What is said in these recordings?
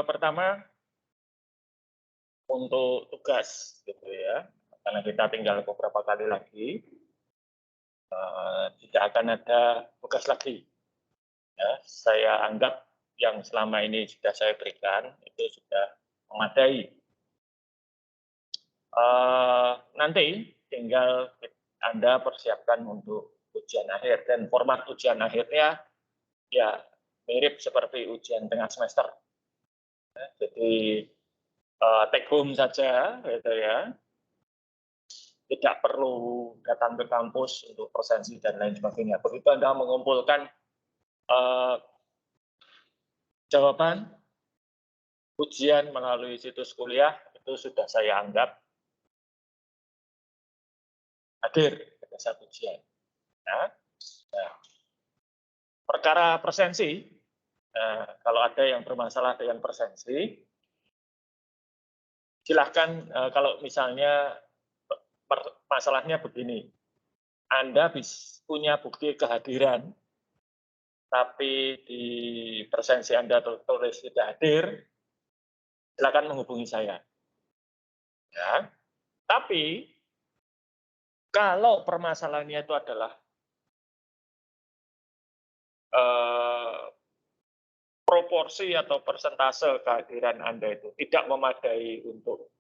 Pertama untuk tugas gitu ya, karena kita tinggal beberapa kali lagi, tidak akan ada tugas lagi ya. Saya anggap yang selama ini sudah saya berikan itu sudah memadai. Nanti tinggal Anda persiapkan untuk ujian akhir dan format ujian akhirnya ya mirip seperti ujian tengah semester. Ya, jadi take home saja gitu ya. Tidak perlu datang ke kampus untuk presensi dan lain sebagainya. Begitu Anda mengumpulkan jawaban ujian melalui situs kuliah, itu sudah saya anggap hadir pada saat ujian. Nah, perkara presensi, kalau ada yang bermasalah dengan presensi, silahkan kalau misalnya masalahnya begini, Anda punya bukti kehadiran, tapi di presensi Anda tertulis tidak hadir, silakan menghubungi saya. Ya. Tapi kalau permasalahannya itu adalah proporsi atau persentase kehadiran Anda itu tidak memadai untuk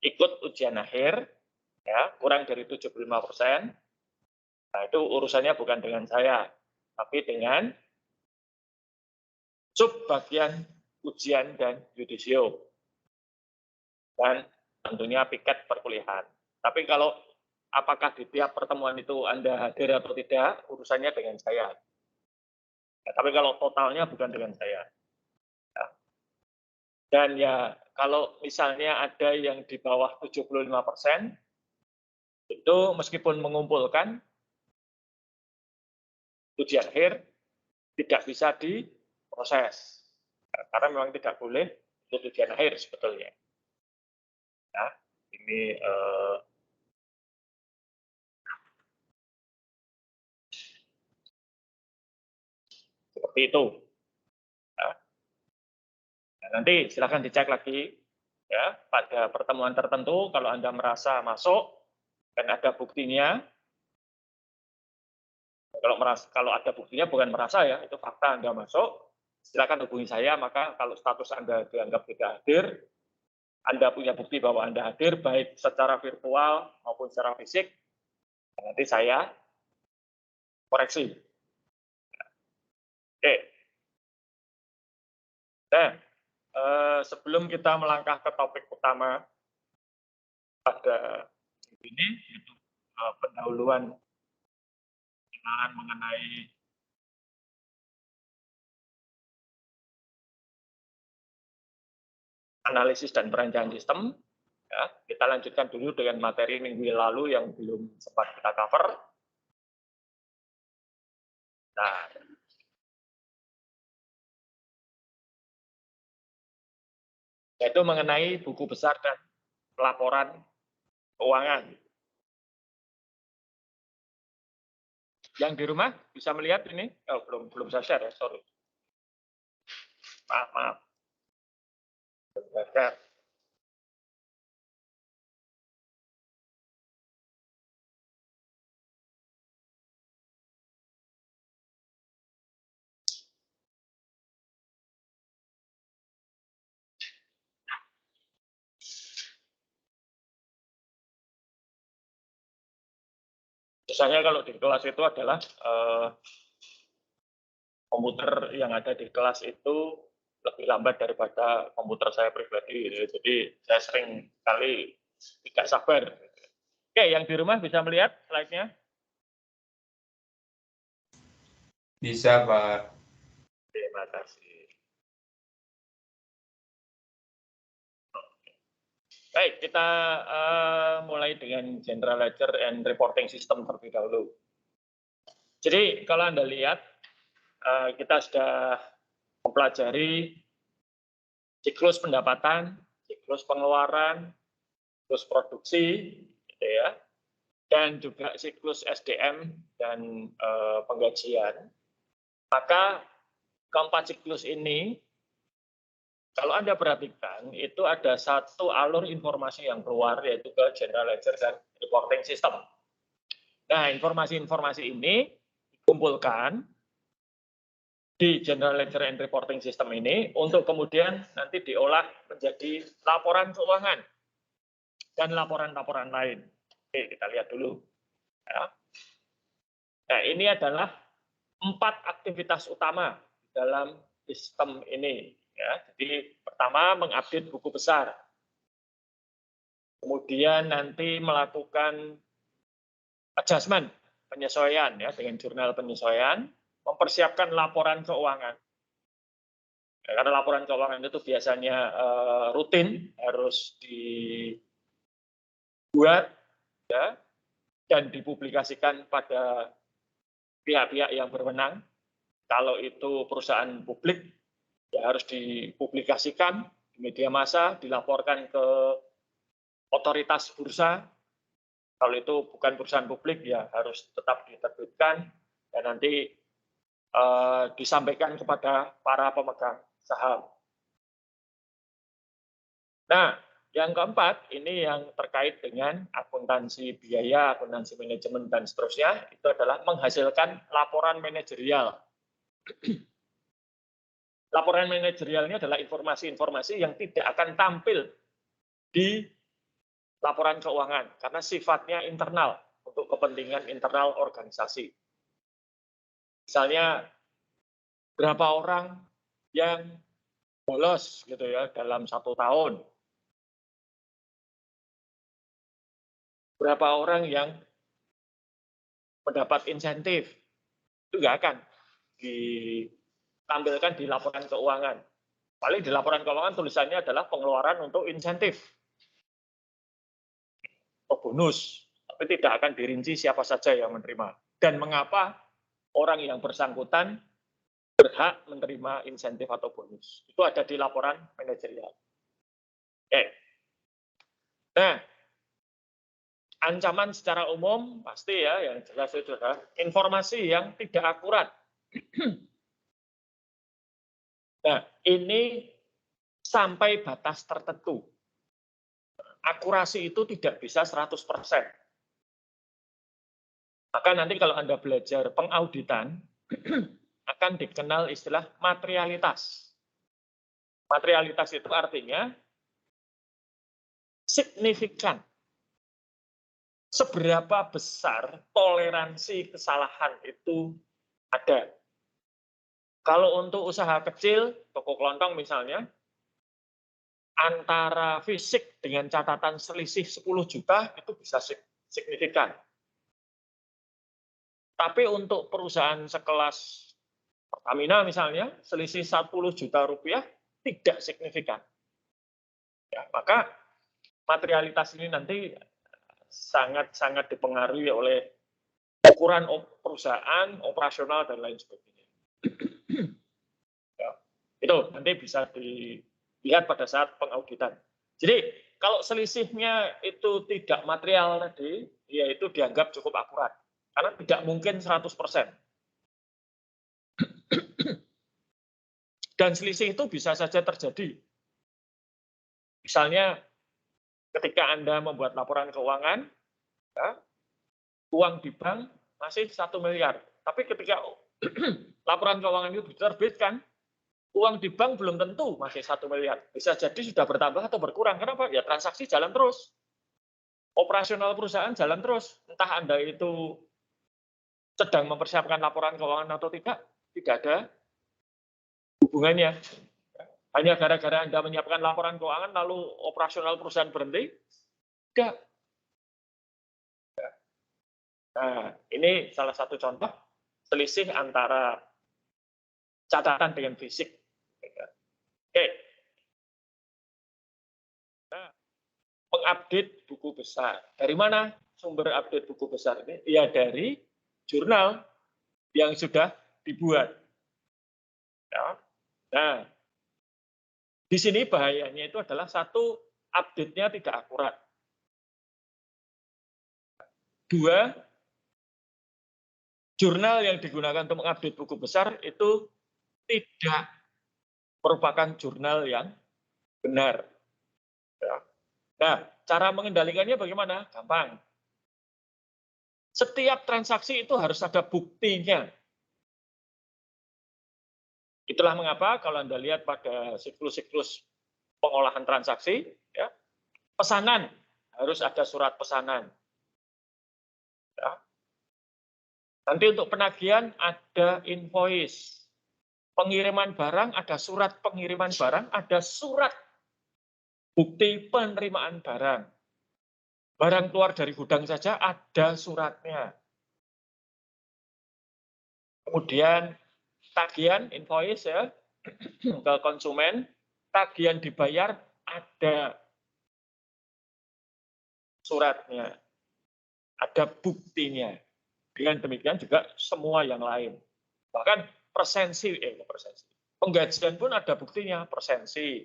ikut ujian akhir, ya, kurang dari 75%, nah itu urusannya bukan dengan saya, tapi dengan sub bagian ujian dan yudisio, dan tentunya piket perkuliahan. Tapi kalau apakah di tiap pertemuan itu Anda hadir atau tidak, urusannya dengan saya. Ya, tapi kalau totalnya bukan dengan saya. Ya. Dan ya kalau misalnya ada yang di bawah 75%, itu meskipun mengumpulkan ujian akhir tidak bisa diproses. Karena memang tidak boleh untuk ujian akhir sebetulnya. Ya, ini seperti itu. Ya. Nah, nanti silakan dicek lagi ya pada pertemuan tertentu kalau Anda merasa masuk dan ada buktinya. Kalau ada buktinya bukan merasa ya, itu fakta Anda masuk, silakan hubungi saya, maka kalau status Anda dianggap tidak hadir, Anda punya bukti bahwa Anda hadir, baik secara virtual maupun secara fisik, nanti saya koreksi. Oke. Nah, sebelum kita melangkah ke topik utama pada ini, yaitu pendahuluan kenalan mengenai analisis dan perencanaan sistem, ya, kita lanjutkan dulu dengan materi minggu lalu yang belum sempat kita cover. Nah, yaitu mengenai buku besar dan laporan keuangan. Yang di rumah bisa melihat ini? Oh, belum saya share ya, sorry. Maaf. Belum saya share. Biasanya kalau di kelas itu adalah komputer yang ada di kelas itu lebih lambat daripada komputer saya pribadi. Jadi saya sering kali tidak sabar. Oke, yang di rumah bisa melihat slide-nya? Bisa, Pak. Terima kasih. Baik, kita mulai dengan General Ledger and Reporting System terlebih dahulu. Jadi kalau Anda lihat, kita sudah mempelajari siklus pendapatan, siklus pengeluaran, siklus produksi, gitu ya, dan juga siklus SDM dan penggajian. Maka keempat siklus ini, kalau Anda perhatikan, itu ada satu alur informasi yang keluar, yaitu ke General Ledger dan Reporting System. Nah, informasi-informasi ini dikumpulkan di General Ledger and Reporting System ini untuk kemudian nanti diolah menjadi laporan keuangan dan laporan-laporan lain. Oke, kita lihat dulu. Ya. Nah, ini adalah 4 aktivitas utama dalam sistem ini. Ya. Jadi pertama mengupdate buku besar, kemudian nanti melakukan adjustment, penyesuaian ya dengan jurnal penyesuaian, mempersiapkan laporan keuangan. Ya, karena laporan keuangan itu biasanya rutin, harus dibuat ya, dan dipublikasikan pada pihak-pihak yang berwenang. Kalau itu perusahaan publik, ya harus dipublikasikan di media massa, dilaporkan ke otoritas bursa. Kalau itu bukan perusahaan publik, ya harus tetap diterbitkan dan nanti disampaikan kepada para pemegang saham. Nah, yang keempat, ini yang terkait dengan akuntansi biaya, akuntansi manajemen, dan seterusnya, itu adalah menghasilkan laporan manajerial. Laporan manajerialnya adalah informasi-informasi yang tidak akan tampil di laporan keuangan, karena sifatnya internal, untuk kepentingan internal organisasi. Misalnya, berapa orang yang bolos gitu ya dalam 1 tahun. Berapa orang yang mendapat insentif. Itu nggak akan ditampilkan di laporan keuangan. Paling di laporan keuangan tulisannya adalah pengeluaran untuk insentif atau bonus, tapi tidak akan dirinci siapa saja yang menerima dan mengapa orang yang bersangkutan berhak menerima insentif atau bonus. Itu ada di laporan manajerial. Oke. Nah, ancaman secara umum pasti ya, yang jelas itu adalah informasi yang tidak akurat. Nah, ini sampai batas tertentu. Akurasi itu tidak bisa 100%. Maka nanti kalau Anda belajar pengauditan, akan dikenal istilah materialitas. Materialitas itu artinya signifikan. Seberapa besar toleransi kesalahan itu ada. Kalau untuk usaha kecil, toko kelontong misalnya, antara fisik dengan catatan selisih 10 juta itu bisa signifikan. Tapi untuk perusahaan sekelas Pertamina misalnya, selisih 10 juta rupiah tidak signifikan. Ya, maka materialitas ini nanti sangat-sangat dipengaruhi oleh ukuran perusahaan, operasional, dan lain sebagainya. Ya, itu nanti bisa dilihat pada saat pengauditan. Jadi kalau selisihnya itu tidak material tadi, ya itu dianggap cukup akurat. Karena tidak mungkin 100%. Dan selisih itu bisa saja terjadi. Misalnya ketika Anda membuat laporan keuangan, ya, uang di bank masih 1 miliar. Tapi ketika laporan keuangan itu diterbitkan, uang di bank belum tentu masih 1 miliar. Bisa jadi sudah bertambah atau berkurang. Kenapa? Ya transaksi jalan terus. Operasional perusahaan jalan terus. Entah Anda itu sedang mempersiapkan laporan keuangan atau tidak ada hubungannya. Hanya gara-gara Anda menyiapkan laporan keuangan, lalu operasional perusahaan berhenti? Tidak. Nah, ini salah satu contoh selisih antara catatan dengan fisik. Oke. Nah, mengupdate buku besar. Dari mana sumber update buku besar ini? Ya dari jurnal yang sudah dibuat. Ya. Nah, di sini bahayanya itu adalah satu, update-nya tidak akurat. 2, jurnal yang digunakan untuk mengupdate buku besar itu tidak merupakan jurnal yang benar. Ya. Nah, cara mengendalikannya bagaimana? Gampang. Setiap transaksi itu harus ada buktinya. Itulah mengapa kalau Anda lihat pada siklus-siklus pengolahan transaksi, ya, pesanan harus ada surat pesanan. Ya. Nanti untuk penagihan ada invoice. Pengiriman barang ada surat pengiriman barang, ada surat bukti penerimaan barang. Barang keluar dari gudang saja ada suratnya. Kemudian tagihan invoice ya ke konsumen, tagihan dibayar ada suratnya, ada buktinya. Dengan demikian juga semua yang lain. Bahkan presensi, penggajian pun ada buktinya, presensi,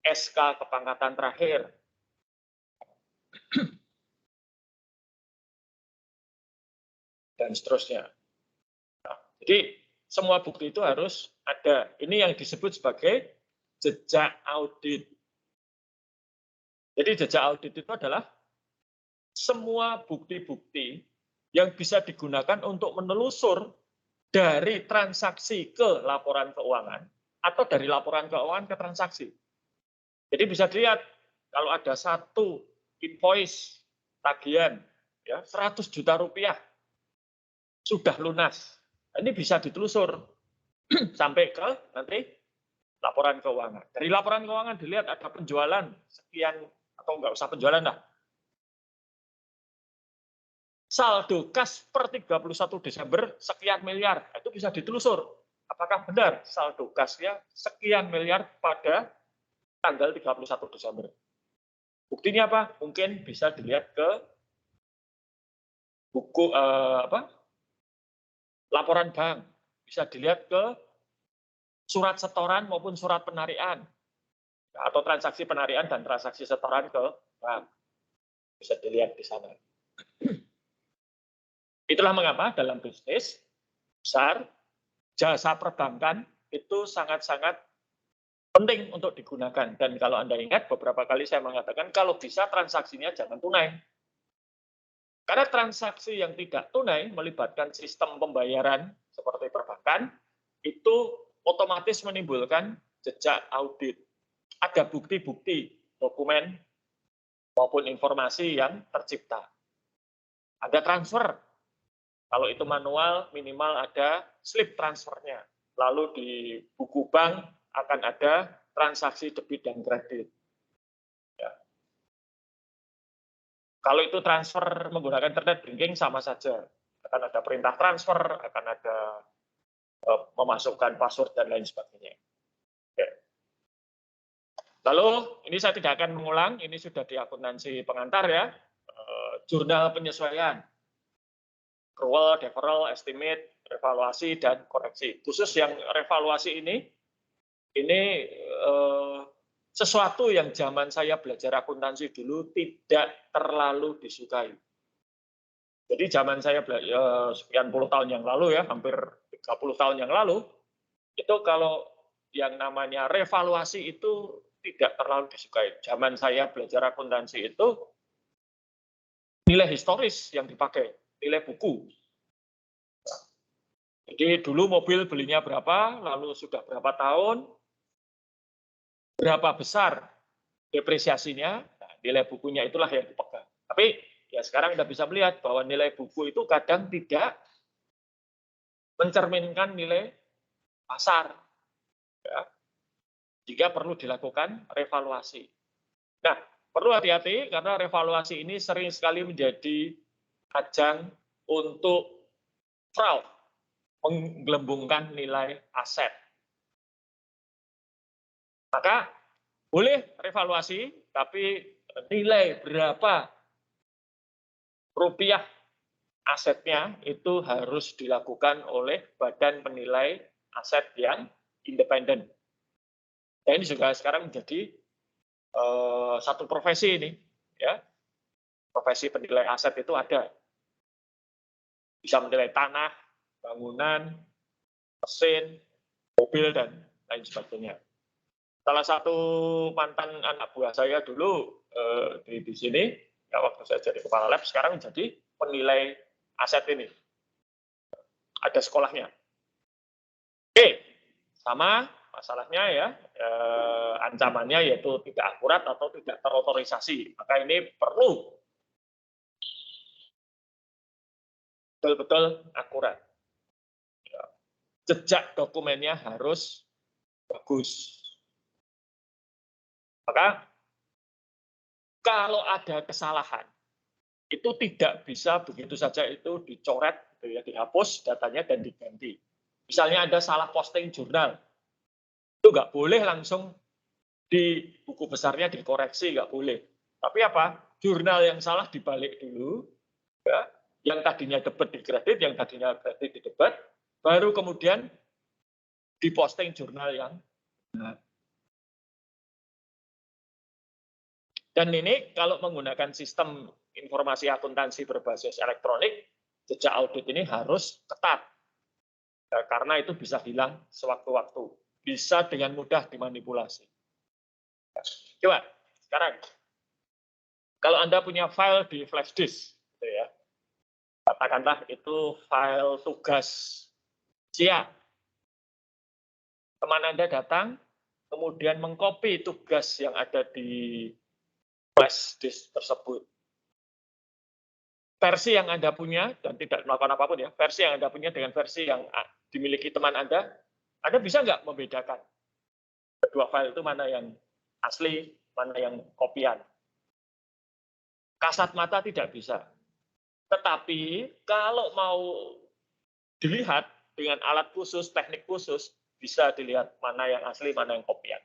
SK kepangkatan terakhir. Dan seterusnya. Nah, jadi semua bukti itu harus ada. Ini yang disebut sebagai jejak audit. Jadi jejak audit itu adalah semua bukti-bukti yang bisa digunakan untuk menelusur dari transaksi ke laporan keuangan atau dari laporan keuangan ke transaksi. Jadi bisa dilihat kalau ada satu invoice tagihan ya 100 juta rupiah sudah lunas. Ini bisa ditelusur sampai ke nanti laporan keuangan. Dari laporan keuangan dilihat ada penjualan sekian atau enggak usah penjualan lah. Saldo kas per 31 Desember sekian miliar. Itu bisa ditelusur. Apakah benar saldo kasnya sekian miliar pada tanggal 31 Desember. Buktinya apa? Mungkin bisa dilihat ke buku laporan bank. Bisa dilihat ke surat setoran maupun surat penarian. Atau transaksi penarian dan transaksi setoran ke bank. Bisa dilihat di sana. Itulah mengapa dalam bisnis besar, jasa perbankan itu sangat-sangat penting untuk digunakan. Dan kalau Anda ingat, beberapa kali saya mengatakan, kalau bisa transaksinya jangan tunai. Karena transaksi yang tidak tunai melibatkan sistem pembayaran seperti perbankan, itu otomatis menimbulkan jejak audit. Ada bukti-bukti dokumen maupun informasi yang tercipta. Ada transfer. Kalau itu manual, minimal ada slip transfernya. Lalu di buku bank akan ada transaksi debit dan kredit. Ya. Kalau itu transfer menggunakan internet banking sama saja. Akan ada perintah transfer, akan ada memasukkan password dan lain sebagainya. Ya. Lalu, ini saya tidak akan mengulang, ini sudah di akuntansi pengantar ya. Jurnal penyesuaian. Accrual, deferral, estimate, revaluasi, dan koreksi. Khusus yang revaluasi ini sesuatu yang zaman saya belajar akuntansi dulu tidak terlalu disukai. Jadi zaman saya sekian puluh tahun yang lalu ya, hampir 30 tahun yang lalu, itu kalau yang namanya revaluasi itu tidak terlalu disukai. Zaman saya belajar akuntansi itu nilai historis yang dipakai, nilai buku. Jadi dulu mobil belinya berapa, lalu sudah berapa tahun, berapa besar depresiasinya, nah, nilai bukunya itulah yang dipegang. Tapi ya sekarang Anda bisa melihat bahwa nilai buku itu kadang tidak mencerminkan nilai pasar. Ya. Jika perlu dilakukan revaluasi. Nah, perlu hati-hati karena revaluasi ini sering sekali menjadi ajang untuk fraud, menggelembungkan nilai aset. Maka boleh revaluasi, tapi nilai berapa rupiah asetnya itu harus dilakukan oleh badan penilai aset yang independen. Nah, ini juga sekarang menjadi satu profesi ini, ya. Profesi penilai aset itu ada. Bisa menilai tanah, bangunan, mesin, mobil, dan lain sebagainya. Salah satu mantan anak buah saya dulu di sini, ya waktu saya jadi kepala lab, sekarang jadi penilai aset ini. Ada sekolahnya. Oke, sama masalahnya ya, ancamannya yaitu tidak akurat atau tidak terotorisasi. Maka ini perlu betul-betul akurat. Jejak dokumennya harus bagus. Maka kalau ada kesalahan, itu tidak bisa begitu saja itu dicoret, gitu ya, dihapus datanya dan diganti. Misalnya ada salah posting jurnal, itu nggak boleh langsung di buku besarnya dikoreksi, nggak boleh. Tapi apa? Jurnal yang salah dibalik dulu, ya, yang tadinya debat dikredit, yang tadinya kredit didebat, baru kemudian diposting jurnal yang benar. Dan ini kalau menggunakan sistem informasi akuntansi berbasis elektronik, jejak audit ini harus ketat. Ya, karena itu bisa hilang sewaktu-waktu. Bisa dengan mudah dimanipulasi. Coba, sekarang. Kalau Anda punya file di flash disk, gitu ya, katakanlah itu file tugas siang. Teman Anda datang, kemudian mengcopy tugas yang ada di flash disk tersebut. Versi yang Anda punya, dan tidak melakukan apapun ya, versi yang Anda punya dengan versi yang dimiliki teman Anda bisa nggak membedakan kedua file itu mana yang asli, mana yang kopian? Kasat mata tidak bisa. Tetapi kalau mau dilihat dengan alat khusus, teknik khusus, bisa dilihat mana yang asli, mana yang kopian.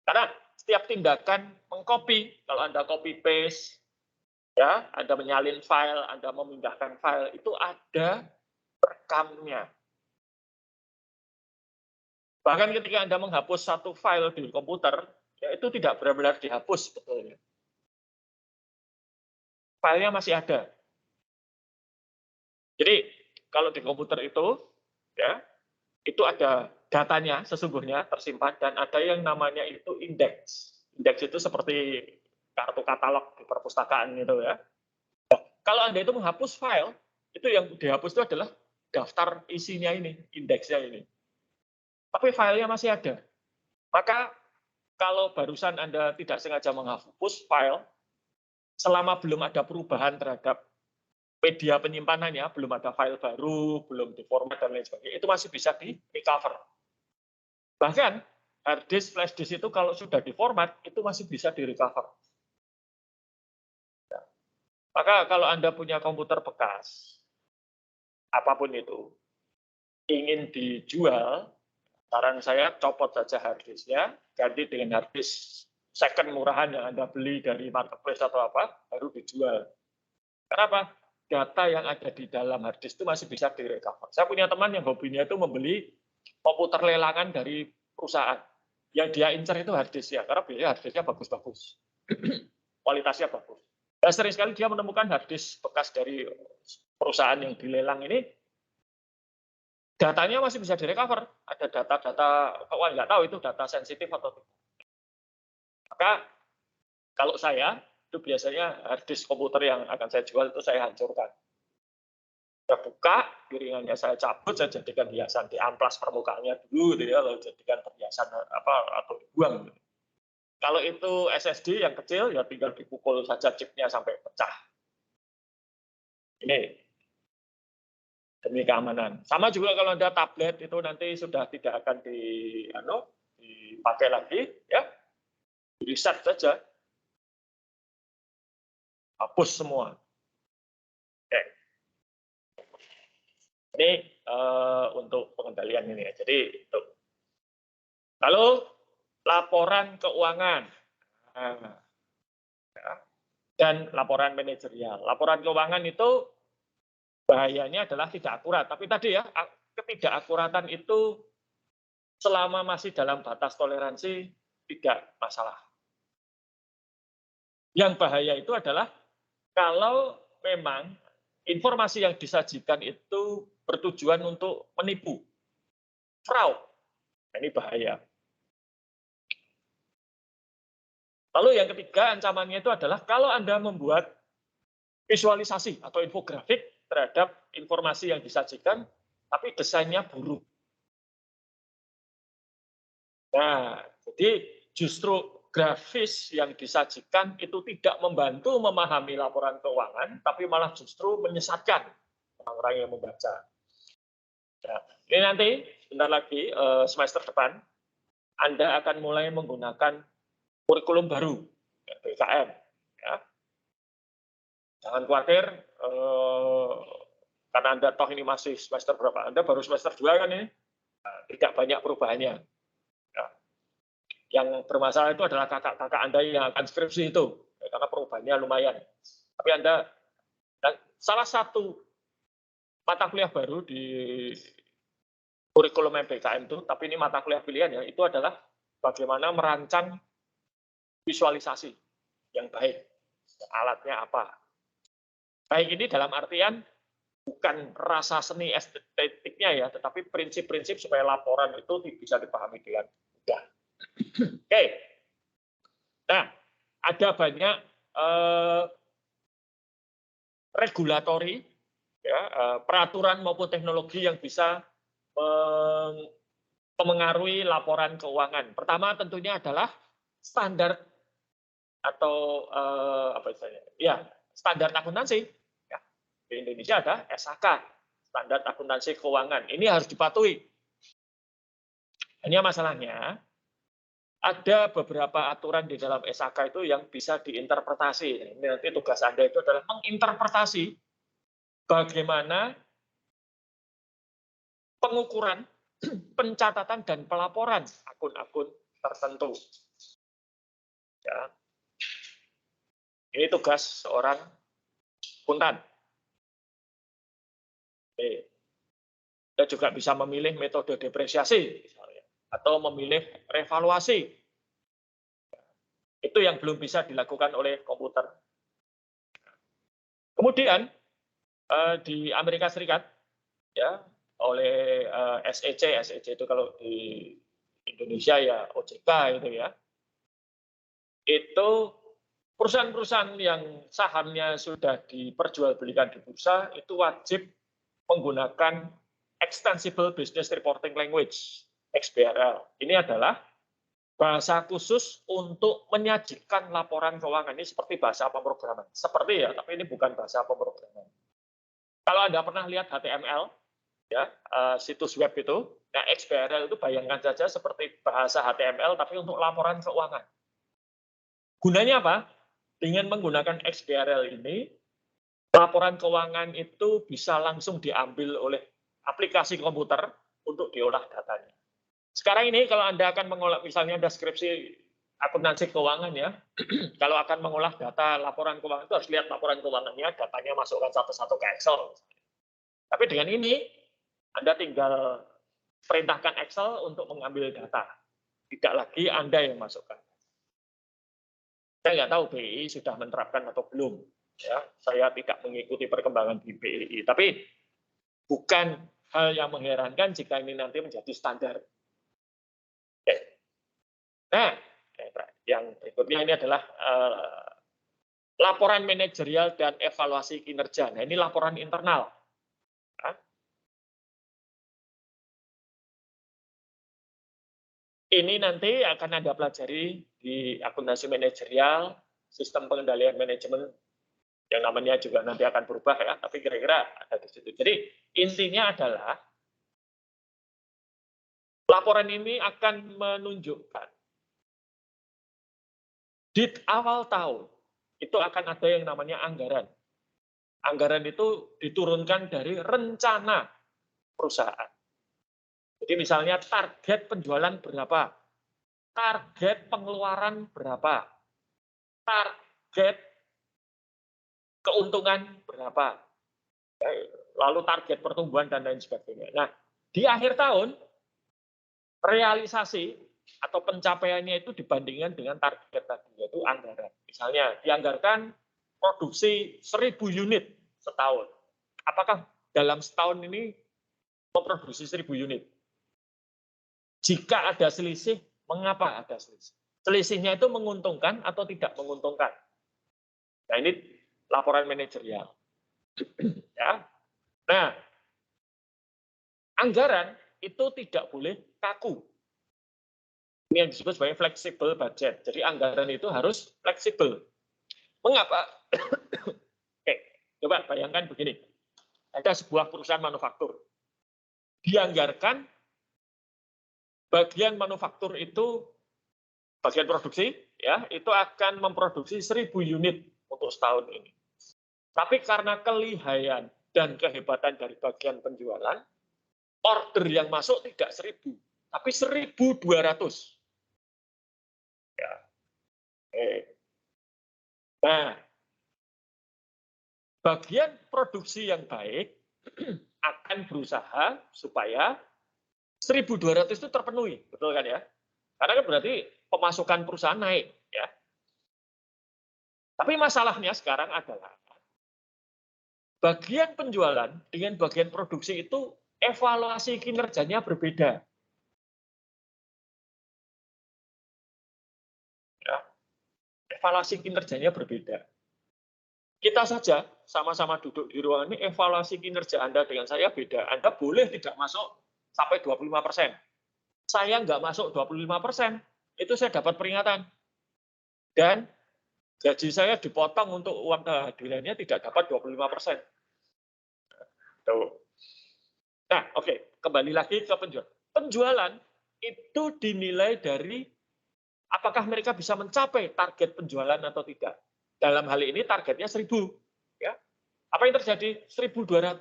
Karena setiap tindakan mengcopy, kalau Anda copy paste, ya, Anda menyalin file, Anda memindahkan file, itu ada rekamnya. Bahkan ketika Anda menghapus satu file di komputer, ya itu tidak benar-benar dihapus sebetulnya. Filenya masih ada. Jadi kalau di komputer itu, ya, itu ada datanya sesungguhnya tersimpan dan ada yang namanya itu indeks. Indeks itu seperti kartu katalog di perpustakaan itu ya. Nah, kalau Anda itu menghapus file, itu yang dihapus itu adalah daftar isinya ini, indeksnya ini. Tapi filenya masih ada. Maka kalau barusan Anda tidak sengaja menghapus file, selama belum ada perubahan terhadap media penyimpanannya, belum ada file baru, belum diformat dan lain sebagainya, itu masih bisa di-recover. Bahkan hard disk, flash disk itu kalau sudah diformat, itu masih bisa di-recover. Ya. Maka kalau Anda punya komputer bekas, apapun itu, ingin dijual, saran saya copot saja hard disknya, ganti dengan hard disk second murahan yang Anda beli dari marketplace atau apa, baru dijual. Kenapa? Data yang ada di dalam hard disk itu masih bisa direcover. Saya punya teman yang hobinya itu membeli komputer lelangan dari perusahaan. Yang dia incer itu hard disk ya, karena biasanya hard disknya bagus-bagus. Kualitasnya bagus. Dan sering sekali dia menemukan hard disk bekas dari perusahaan yang dilelang ini, datanya masih bisa direcover. Ada data-data, wah nggak tahu itu data sensitif atau tidak. Maka kalau saya, itu biasanya hard disk komputer yang akan saya jual itu saya hancurkan. Saya buka, piringannya saya cabut, saya jadikan hiasan, di amplas permukaannya dulu, gitu ya, lalu jadikan perhiasan apa atau dibuang. Gitu. Kalau itu SSD yang kecil, ya tinggal dipukul saja chipnya sampai pecah. Ini demi keamanan. Sama juga kalau Anda tablet itu nanti sudah tidak akan dipakai lagi, ya, di-reset saja, hapus semua. Oke. Ini untuk pengendalian ini ya. Jadi itu. Lalu laporan keuangan dan laporan manajerial. Laporan keuangan itu bahayanya adalah tidak akurat. Tapi tadi ya, ketidakakuratan itu selama masih dalam batas toleransi tidak masalah. Yang bahaya itu adalah kalau memang informasi yang disajikan itu bertujuan untuk menipu, fraud. Nah, ini bahaya. Lalu yang ketiga ancamannya itu adalah kalau Anda membuat visualisasi atau infografik terhadap informasi yang disajikan, tapi desainnya buruk. Nah, jadi justru grafis yang disajikan itu tidak membantu memahami laporan keuangan, tapi malah justru menyesatkan orang-orang yang membaca. Nah, ini nanti sebentar lagi semester depan Anda akan mulai menggunakan kurikulum baru BKM. Ya. Jangan khawatir karena Anda toh ini masih semester berapa? Anda baru semester 2 kan ini? Nah, tidak banyak perubahannya. Ya. Yang bermasalah itu adalah kakak-kakak Anda yang akan skripsi itu, ya, karena perubahannya lumayan. Tapi Anda, dan salah satu mata kuliah baru di kurikulum MBKM itu, tapi ini mata kuliah pilihan ya, itu adalah bagaimana merancang visualisasi yang baik. Alatnya apa? Baik ini dalam artian bukan rasa seni estetiknya ya, tetapi prinsip-prinsip supaya laporan itu bisa dipahami dengan mudah. Oke. Nah, ada banyak regulatori, ya, peraturan maupun teknologi yang bisa memengaruhi laporan keuangan. Pertama tentunya adalah standar atau apa istilahnya? Ya, standar akuntansi. Ya, di Indonesia ada SAK, standar akuntansi keuangan. Ini harus dipatuhi. Hanya masalahnya ada beberapa aturan di dalam SAK itu yang bisa diinterpretasi. Ini nanti tugas Anda itu adalah menginterpretasi bagaimana pengukuran, pencatatan, dan pelaporan akun-akun tertentu. Ya. Ini tugas seorang akuntan. Kita juga bisa memilih metode depresiasi, misalnya, atau memilih revaluasi. Itu yang belum bisa dilakukan oleh komputer. Kemudian di Amerika Serikat, ya, oleh SEC itu kalau di Indonesia ya OJK itu ya, itu perusahaan-perusahaan yang sahamnya sudah diperjualbelikan di bursa itu wajib menggunakan Extensible Business Reporting Language (XBRL). Ini adalah bahasa khusus untuk menyajikan laporan keuangan. Ini seperti bahasa pemrograman. Seperti ya, tapi ini bukan bahasa pemrograman. Kalau Anda pernah lihat HTML, ya, situs web itu, nah XBRL itu bayangkan saja seperti bahasa HTML tapi untuk laporan keuangan. Gunanya apa? Dengan menggunakan XBRL ini, laporan keuangan itu bisa langsung diambil oleh aplikasi komputer untuk diolah datanya. Sekarang ini kalau Anda akan mengolah, misalnya Anda skripsi akuntansi keuangan ya, kalau akan mengolah data laporan keuangan itu harus lihat laporan keuangannya, datanya masukkan satu-satu ke Excel. Tapi dengan ini, Anda tinggal perintahkan Excel untuk mengambil data. Tidak lagi Anda yang masukkan. Saya nggak tahu BI sudah menerapkan atau belum. Ya, saya tidak mengikuti perkembangan di BI, tapi bukan hal yang mengherankan jika ini nanti menjadi standar. Oke. Nah, yang berikutnya ini adalah laporan manajerial dan evaluasi kinerja. Nah, ini laporan internal. Nah, ini nanti akan Anda pelajari di akuntansi manajerial, sistem pengendalian manajemen, yang namanya juga nanti akan berubah ya, tapi kira-kira ada di situ. Jadi intinya adalah laporan ini akan menunjukkan di awal tahun itu akan ada yang namanya anggaran. Anggaran itu diturunkan dari rencana perusahaan. Jadi misalnya target penjualan berapa, target pengeluaran berapa, target keuntungan berapa, lalu target pertumbuhan dan lain sebagainya. Nah, di akhir tahun realisasi atau pencapaiannya itu dibandingkan dengan target tadi, yaitu anggaran. Misalnya dianggarkan produksi 1.000 unit setahun. Apakah dalam setahun ini memproduksi 1000 unit. Jika ada selisih, mengapa ada selisih? Selisihnya itu menguntungkan atau tidak menguntungkan? Nah, ini laporan manajerial. Ya. Nah, anggaran itu tidak boleh kaku. Ini yang disebut sebagai flexible budget. Jadi anggaran itu harus fleksibel. Mengapa? Oke, coba bayangkan begini. Ada sebuah perusahaan manufaktur. Dianggarkan bagian manufaktur itu, bagian produksi, ya, itu akan memproduksi 1000 unit untuk setahun ini. Tapi karena kelihayan dan kehebatan dari bagian penjualan, order yang masuk tidak 1000, tapi 1200. Ya. Nah, bagian produksi yang baik akan berusaha supaya 1200 itu terpenuhi, betul kan ya? Karena kan berarti pemasukan perusahaan naik, ya. Tapi masalahnya sekarang adalah bagian penjualan dengan bagian produksi itu evaluasi kinerjanya berbeda. Ya. Evaluasi kinerjanya berbeda. Kita saja sama-sama duduk di ruangan ini, evaluasi kinerja Anda dengan saya beda. Anda boleh tidak masuk sampai 25%. Saya nggak masuk 25%, itu saya dapat peringatan. Dan gaji saya dipotong untuk uang kehadirannya tidak dapat 25%. Tuh. Nah, oke, kembali lagi ke penjualan. Penjualan itu dinilai dari apakah mereka bisa mencapai target penjualan atau tidak. Dalam hal ini targetnya 1000. Ya. Apa yang terjadi? 1200.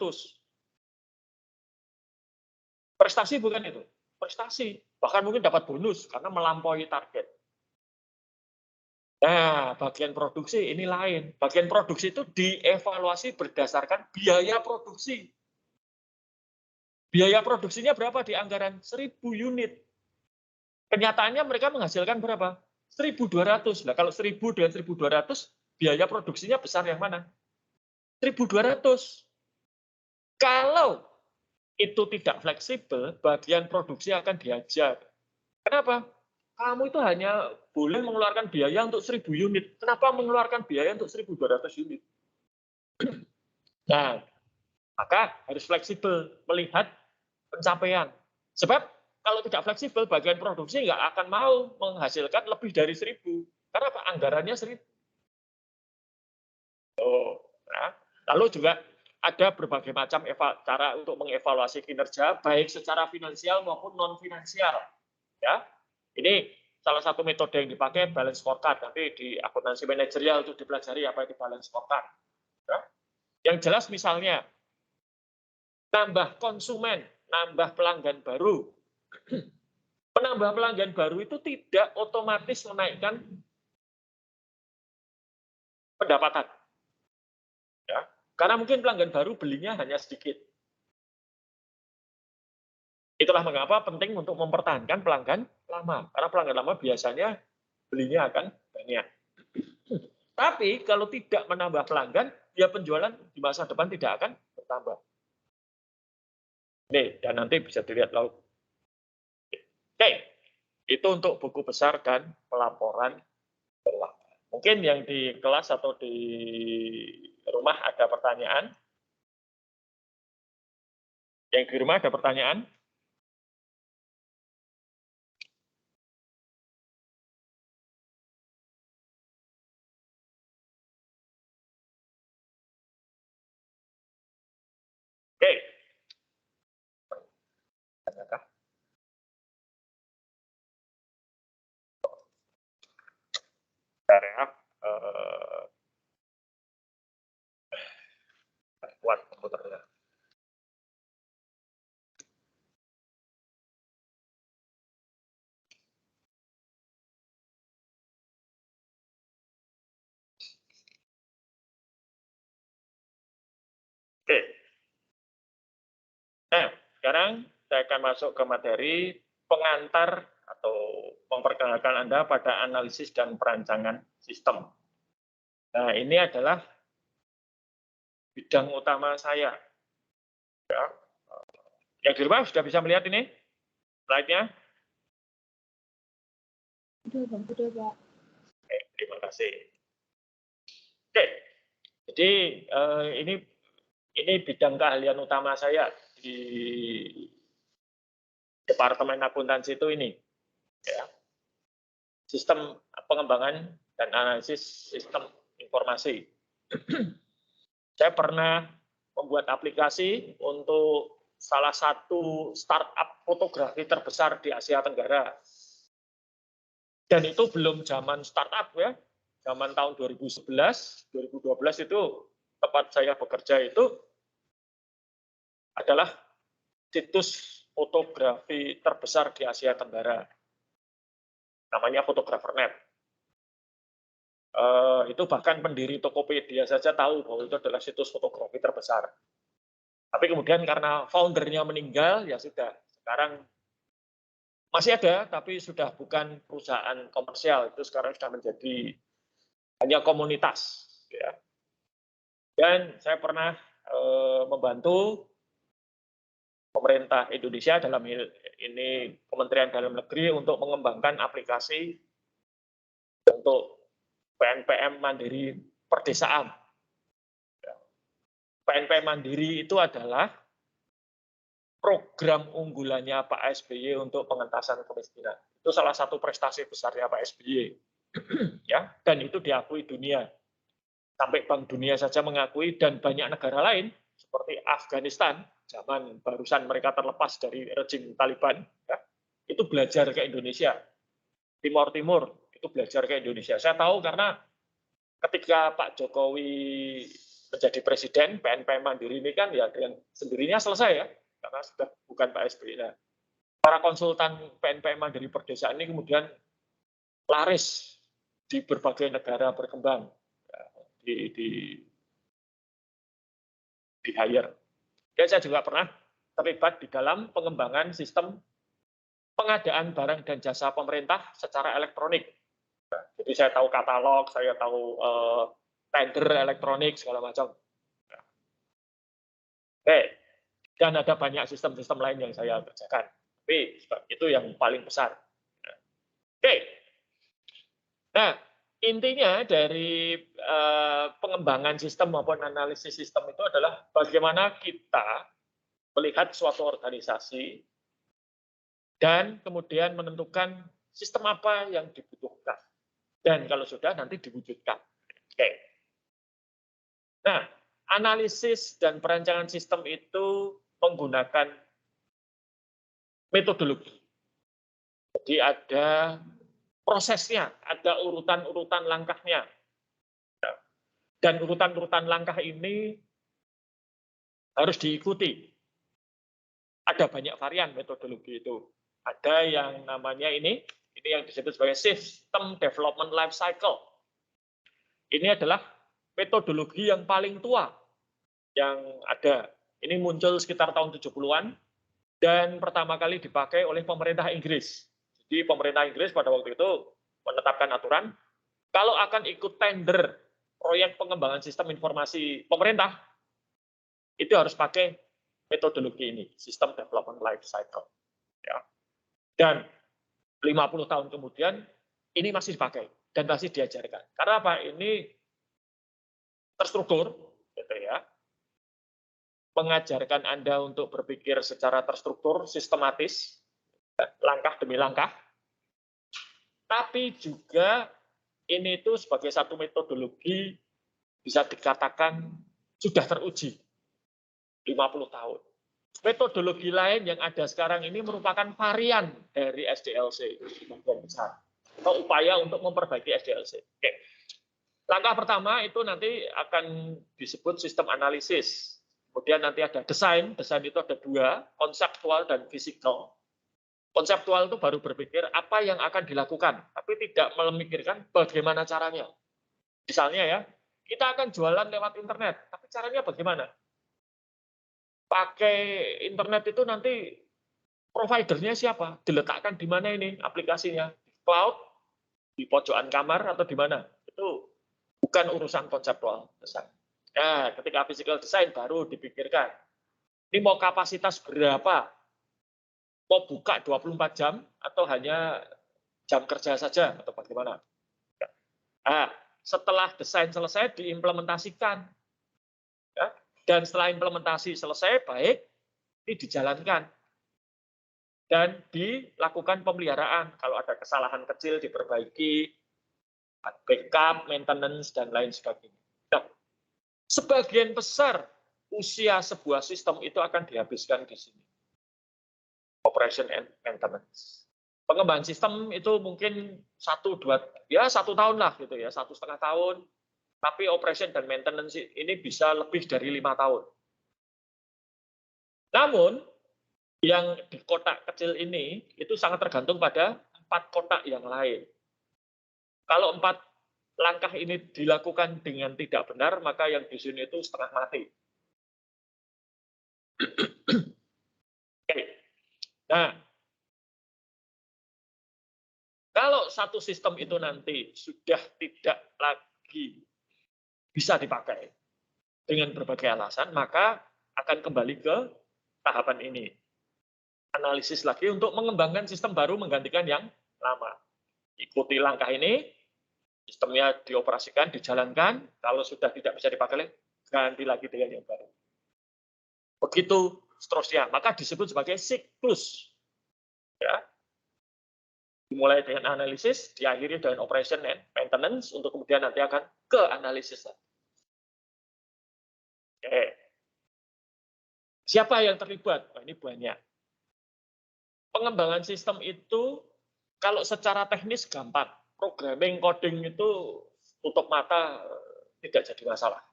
Prestasi bukan itu? Prestasi. Bahkan mungkin dapat bonus karena melampaui target. Nah, bagian produksi ini lain. Bagian produksi itu dievaluasi berdasarkan biaya produksi. Biaya produksinya berapa di anggaran? 1000 unit. Kenyataannya mereka menghasilkan berapa? 1200. Nah, kalau 1000 dengan 1200, biaya produksinya besar yang mana? 1200. Kalau itu tidak fleksibel, bagian produksi akan diajar. Kenapa? Kamu itu hanya boleh mengeluarkan biaya untuk 1000 unit. Kenapa mengeluarkan biaya untuk 1200 unit? Nah, maka harus fleksibel melihat pencapaian. Sebab kalau tidak fleksibel, bagian produksi nggak akan mau menghasilkan lebih dari 1000. Karena apa? Anggarannya 1000. Oh, nah, lalu juga ada berbagai macam cara untuk mengevaluasi kinerja, baik secara finansial maupun non-finansial. Ya, ini salah satu metode yang dipakai balance scorecard. Nanti di akuntansi manajerial itu dipelajari apa itu balance scorecard. Ya. Yang jelas misalnya, nambah konsumen, nambah pelanggan baru. Penambah pelanggan baru itu tidak otomatis menaikkan pendapatan. Ya. Karena mungkin pelanggan baru belinya hanya sedikit. Itulah mengapa penting untuk mempertahankan pelanggan lama. Karena pelanggan lama biasanya belinya akan banyak. Tapi kalau tidak menambah pelanggan, ya penjualan di masa depan tidak akan bertambah. Nih, dan nanti bisa dilihat lalu. Oke, itu untuk buku besar dan pelaporan keuangan. Mungkin yang di kelas atau di rumah ada pertanyaan. Yang di rumah ada pertanyaan? Oke. Adakah? Bentar ya. Kuat komputernya. Oke. Nah, sekarang saya akan masuk ke materi pengantar atau memperkenalkan Anda pada analisis dan perancangan sistem. Nah, ini adalah bidang utama saya. Ya. Yang di rumah sudah bisa melihat ini slide-nya? Udah, Bang. Udah, Pak. Oke, terima kasih. Oke, jadi ini bidang keahlian utama saya di Departemen Akuntansi itu ini, ya. Sistem pengembangan dan analisis sistem informasi. Saya pernah membuat aplikasi untuk salah satu startup fotografi terbesar di Asia Tenggara. Dan itu belum zaman startup ya, zaman tahun 2011, 2012 itu tempat saya bekerja itu adalah situs fotografi terbesar di Asia Tenggara. Namanya Photographer.net. Itu bahkan pendiri Tokopedia saja tahu bahwa itu adalah situs fotografi terbesar. Tapi kemudian karena foundernya meninggal, ya sudah. Sekarang masih ada, tapi sudah bukan perusahaan komersial. Itu sekarang sudah menjadi hanya komunitas. Ya. Dan saya pernah membantu pemerintah Indonesia dalam ini Kementerian Dalam Negeri untuk mengembangkan aplikasi untuk PNPM Mandiri Perdesaan. PNPM Mandiri itu adalah program unggulannya Pak SBY untuk pengentasan kemiskinan. Itu salah satu prestasi besarnya Pak SBY. Ya, dan itu diakui dunia. Sampai Bank Dunia saja mengakui, dan banyak negara lain seperti Afghanistan, zaman barusan mereka terlepas dari rejim Taliban, ya, itu belajar ke Indonesia. Timur Timur itu belajar ke Indonesia. Saya tahu karena ketika Pak Jokowi menjadi presiden, PNPM Mandiri ini kan ya dengan sendirinya selesai ya, karena sudah bukan Pak SBY. Nah, para konsultan PNPM Mandiri Perdesaan ini kemudian laris di berbagai negara berkembang, di hire. Dan saya juga pernah terlibat di dalam pengembangan sistem pengadaan barang dan jasa pemerintah secara elektronik. Jadi saya tahu katalog, saya tahu tender elektronik, segala macam. Oke, dan ada banyak sistem-sistem lain yang saya kerjakan. Tapi itu yang paling besar. Oke, nah intinya dari pengembangan sistem maupun analisis sistem itu adalah bagaimana kita melihat suatu organisasi dan kemudian menentukan sistem apa yang dibutuhkan. Dan kalau sudah, nanti diwujudkan. Oke. Nah, analisis dan perancangan sistem itu menggunakan metodologi. Jadi ada prosesnya, ada urutan-urutan langkahnya. Dan urutan-urutan langkah ini harus diikuti. Ada banyak varian metodologi itu. Ada yang namanya ini yang disebut sebagai System Development Life Cycle. Ini adalah metodologi yang paling tua yang ada. Ini muncul sekitar tahun 70-an dan pertama kali dipakai oleh pemerintah Inggris. Jadi pemerintah Inggris pada waktu itu menetapkan aturan, kalau akan ikut tender proyek pengembangan sistem informasi pemerintah, itu harus pakai metodologi ini, System Development Life Cycle. Ya. Dan 50 tahun kemudian, ini masih dipakai dan masih diajarkan. Karena apa? Ini terstruktur, gitu ya. Mengajarkan Anda untuk berpikir secara terstruktur, sistematis, langkah demi langkah. Tapi juga ini itu sebagai satu metodologi bisa dikatakan sudah teruji 50 tahun. Metodologi lain yang ada sekarang ini merupakan varian dari SDLC atau upaya untuk memperbaiki SDLC. Oke. Langkah pertama itu nanti akan disebut sistem analisis. Kemudian nanti ada desain itu ada dua, konseptual dan fisikal. Konseptual itu baru berpikir apa yang akan dilakukan, tapi tidak memikirkan bagaimana caranya. Misalnya ya, kita akan jualan lewat internet, tapi caranya bagaimana? Pakai internet itu nanti providernya siapa? Diletakkan di mana ini aplikasinya? Di cloud, di pojokan kamar, atau di mana? Itu bukan urusan konseptual desain. Nah, ketika physical design baru dipikirkan. Ini mau kapasitas berapa mau buka 24 jam atau hanya jam kerja saja atau bagaimana? Nah, setelah desain selesai diimplementasikan, ya. Dan setelah implementasi selesai baik, ini dijalankan dan dilakukan pemeliharaan. Kalau ada kesalahan kecil diperbaiki, backup, maintenance dan lain sebagainya. Nah, sebagian besar usia sebuah sistem itu akan dihabiskan di sini. Operation and maintenance. Pengembangan sistem itu mungkin 1 tahun lah gitu ya, 1,5 tahun. Tapi operation dan maintenance ini bisa lebih dari 5 tahun. Namun yang di kotak kecil ini itu sangat tergantung pada 4 kotak yang lain. Kalau 4 langkah ini dilakukan dengan tidak benar, maka yang di sini itu setengah mati. Oke. Nah, kalau satu sistem itu nanti sudah tidak lagi bisa dipakai dengan berbagai alasan, maka akan kembali ke tahapan ini. Analisis lagi untuk mengembangkan sistem baru menggantikan yang lama. Ikuti langkah ini, sistemnya dioperasikan, dijalankan, kalau sudah tidak bisa dipakai, ganti lagi dengan yang baru. Begitu seterusnya, maka disebut sebagai siklus. Ya. Dimulai dengan analisis, diakhiri dengan operation and maintenance, untuk kemudian nanti akan ke analisis. Oke. Siapa yang terlibat? Ini banyak. Pengembangan sistem itu, kalau secara teknis gampang. Programming, coding itu tutup mata, tidak jadi masalah.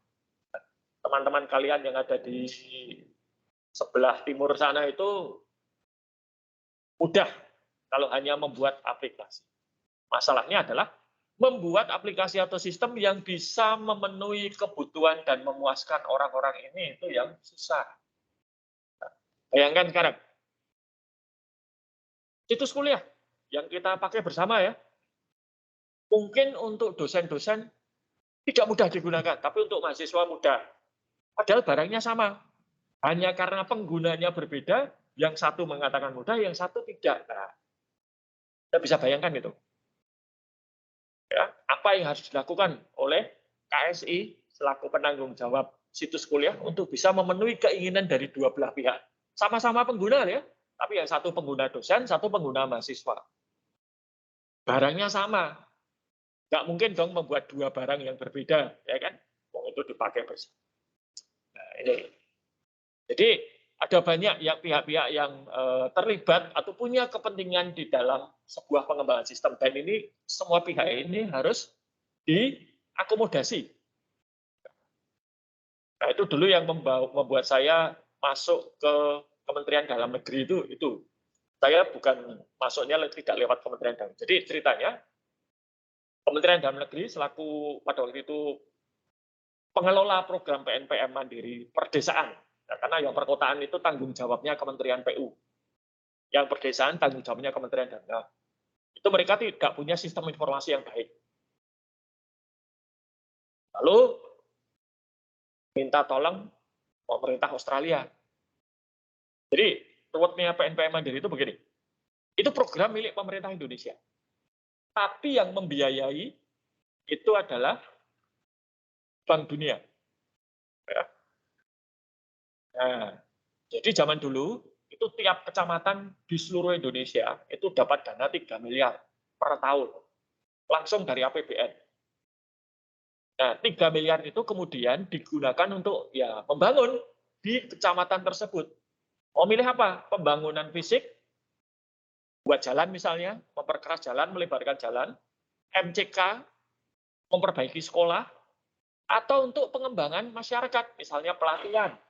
Teman-teman kalian yang ada di sebelah timur sana itu mudah kalau hanya membuat aplikasi. Masalahnya adalah membuat aplikasi atau sistem yang bisa memenuhi kebutuhan dan memuaskan orang-orang ini itu yang susah. Bayangkan sekarang, situs kuliah yang kita pakai bersama ya, mungkin untuk dosen-dosen tidak mudah digunakan, tapi untuk mahasiswa mudah. Padahal barangnya sama. Hanya karena penggunanya berbeda, yang satu mengatakan mudah, yang satu tidak. Nah, kita bisa bayangkan gitu. Ya, apa yang harus dilakukan oleh KSI selaku penanggung jawab situs kuliah untuk bisa memenuhi keinginan dari dua belah pihak. Sama-sama pengguna ya, tapi yang satu pengguna dosen, satu pengguna mahasiswa. Barangnya sama. Nggak mungkin dong membuat dua barang yang berbeda, ya kan? Itu dipakai bersama. Nah, ini. Jadi ada banyak pihak-pihak yang terlibat atau punya kepentingan di dalam sebuah pengembangan sistem, dan ini semua pihak ini harus diakomodasi. Nah, itu dulu yang membuat saya masuk ke Kementerian Dalam Negeri itu. Saya bukan masuknya tidak lewat Kementerian Dalam Negeri. Jadi ceritanya Kementerian Dalam Negeri selaku pada waktu itu pengelola program PNPM Mandiri Perdesaan. Nah, karena yang perkotaan itu tanggung jawabnya Kementerian PU. Yang perdesaan tanggung jawabnya Kementerian Dalam Negeri. Itu mereka tidak punya sistem informasi yang baik. Lalu minta tolong pemerintah Australia. Jadi ruwetnya PNPM Mandiri itu begini. Itu program milik pemerintah Indonesia. Tapi yang membiayai itu adalah Bank Dunia. Ya. Nah, jadi zaman dulu itu tiap kecamatan di seluruh Indonesia itu dapat dana 3 miliar per tahun. Langsung dari APBN. Nah, 3 miliar itu kemudian digunakan untuk ya membangun di kecamatan tersebut. Mau milih apa? Pembangunan fisik, buat jalan misalnya, memperkeras jalan, melebarkan jalan, MCK, memperbaiki sekolah, atau untuk pengembangan masyarakat, misalnya pelatihan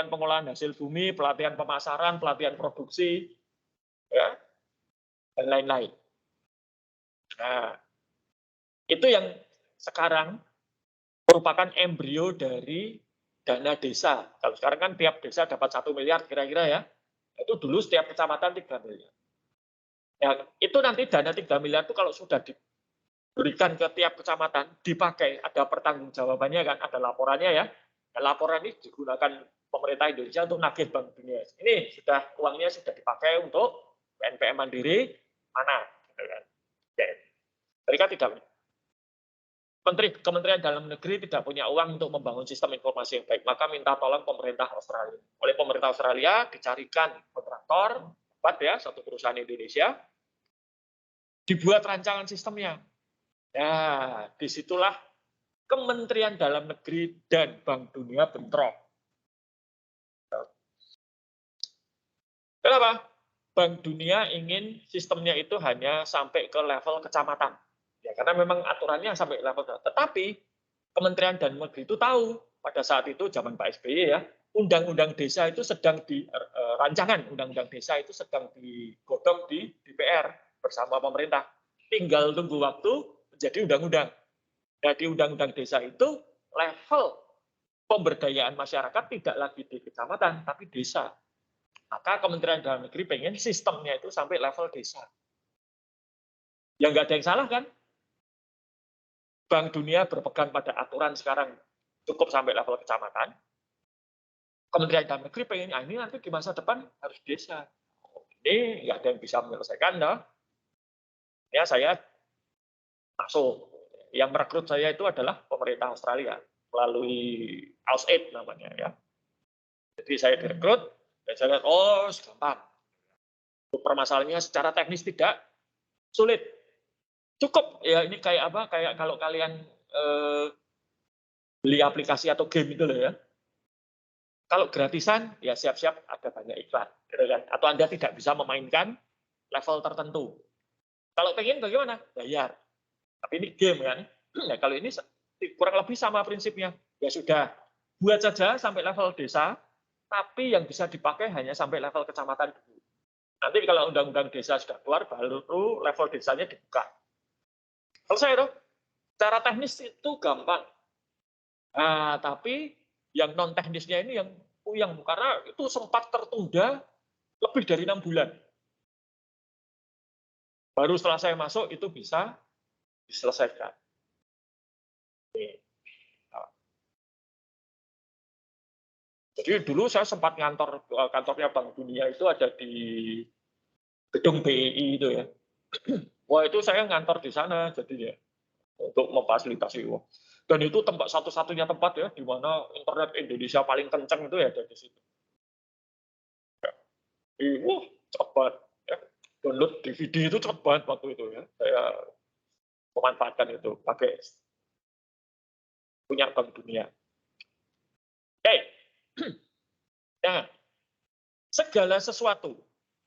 pengolahan hasil bumi, pelatihan pemasaran, pelatihan produksi, ya, dan lain-lain. Nah, itu yang sekarang merupakan embrio dari dana desa. Kalau sekarang kan tiap desa dapat 1 miliar kira-kira ya. Itu dulu setiap kecamatan 3 miliar. Ya, itu nanti dana 3 miliar itu kalau sudah diberikan ke tiap kecamatan, dipakai, ada pertanggungjawabannya kan, ada laporannya ya. Dan laporan ini digunakan pemerintah Indonesia untuk nagih Bank Dunia. Ini uangnya sudah dipakai untuk PNPM Mandiri mana, gitu kan. Oke. Mereka tidak, Kementerian Dalam Negeri tidak punya uang untuk membangun sistem informasi yang baik, maka minta tolong pemerintah Australia. Oleh pemerintah Australia dicarikan kontraktor, satu perusahaan Indonesia, dibuat rancangan sistemnya. Nah, disitulah Kementerian Dalam Negeri dan Bank Dunia bentrok. Kenapa? Bank Dunia ingin sistemnya itu hanya sampai ke level kecamatan. Ya, karena memang aturannya sampai level kecamatan. Tetapi Kementerian Dalam Negeri itu tahu pada saat itu zaman Pak SBY ya, undang-undang desa itu sedang rancangan undang-undang desa itu sedang digodok di DPR bersama pemerintah. Tinggal tunggu waktu menjadi undang-undang. Nah, di undang-undang desa itu level pemberdayaan masyarakat tidak lagi di kecamatan, tapi desa. Maka Kementerian Dalam Negeri pengen sistemnya itu sampai level desa. Ya nggak ada yang salah kan? Bank Dunia berpegang pada aturan sekarang cukup sampai level kecamatan. Kementerian Dalam Negeri pengen, ini nanti di masa depan harus desa. Ini nggak ada yang bisa menyelesaikan, no? Ya saya masuk. Yang merekrut saya itu adalah pemerintah Australia melalui AusAid namanya ya. Jadi saya direkrut dan saya lihat, oh gampang. Permasalahannya secara teknis tidak sulit. Cukup ya, ini kayak apa? Kayak kalau kalian beli aplikasi atau game itu loh ya. Kalau gratisan ya siap-siap ada banyak iklan, gitu kan? Atau Anda tidak bisa memainkan level tertentu. Kalau pengen bagaimana? Bayar. Tapi ini game kan. Nah, kalau ini kurang lebih sama prinsipnya. Ya sudah, buat saja sampai level desa, tapi yang bisa dipakai hanya sampai level kecamatan dulu. Nanti kalau undang-undang desa sudah keluar, baru level desanya dibuka. Selesai tuh. Secara teknis itu gampang. Nah, tapi yang non teknisnya ini yang puyeng, karena itu sempat tertunda lebih dari 6 bulan. Baru setelah saya masuk itu bisa diselesaikan. Jadi dulu saya sempat kantornya Bank Dunia itu ada di gedung BEI itu ya. Wah, itu saya ngantor di sana jadinya untuk memfasilitasi. Dan itu tempat satu-satunya tempat ya di mana internet Indonesia paling kencang itu ya ada di situ. Wah, cepat ya. Download DVD itu cepat banget waktu itu ya. Saya memanfaatkan itu pakai punya Bank Dunia. Oke. Nah, segala sesuatu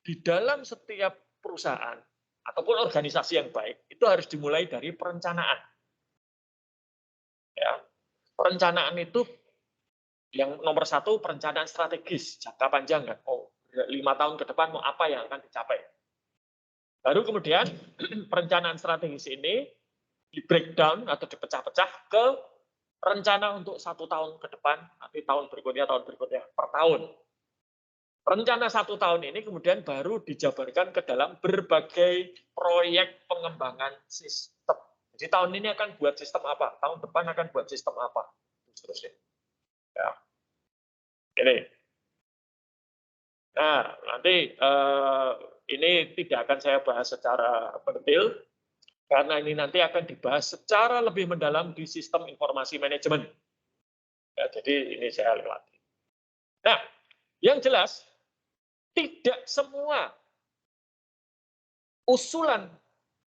di dalam setiap perusahaan ataupun organisasi yang baik itu harus dimulai dari perencanaan. Ya, perencanaan itu yang nomor satu, perencanaan strategis jangka panjang kan. Oh, 5 tahun ke depan mau apa yang akan dicapai. Baru kemudian perencanaan strategis ini di breakdown atau dipecah-pecah ke rencana untuk 1 tahun ke depan, nanti tahun berikutnya per tahun. Rencana 1 tahun ini kemudian baru dijabarkan ke dalam berbagai proyek pengembangan sistem. Jadi tahun ini akan buat sistem apa, tahun depan akan buat sistem apa, seterusnya. Ya. Ini. Nah, nanti ini tidak akan saya bahas secara detail, karena ini nanti akan dibahas secara lebih mendalam di sistem informasi manajemen. Ya, jadi ini saya lewati. Nah, yang jelas, tidak semua usulan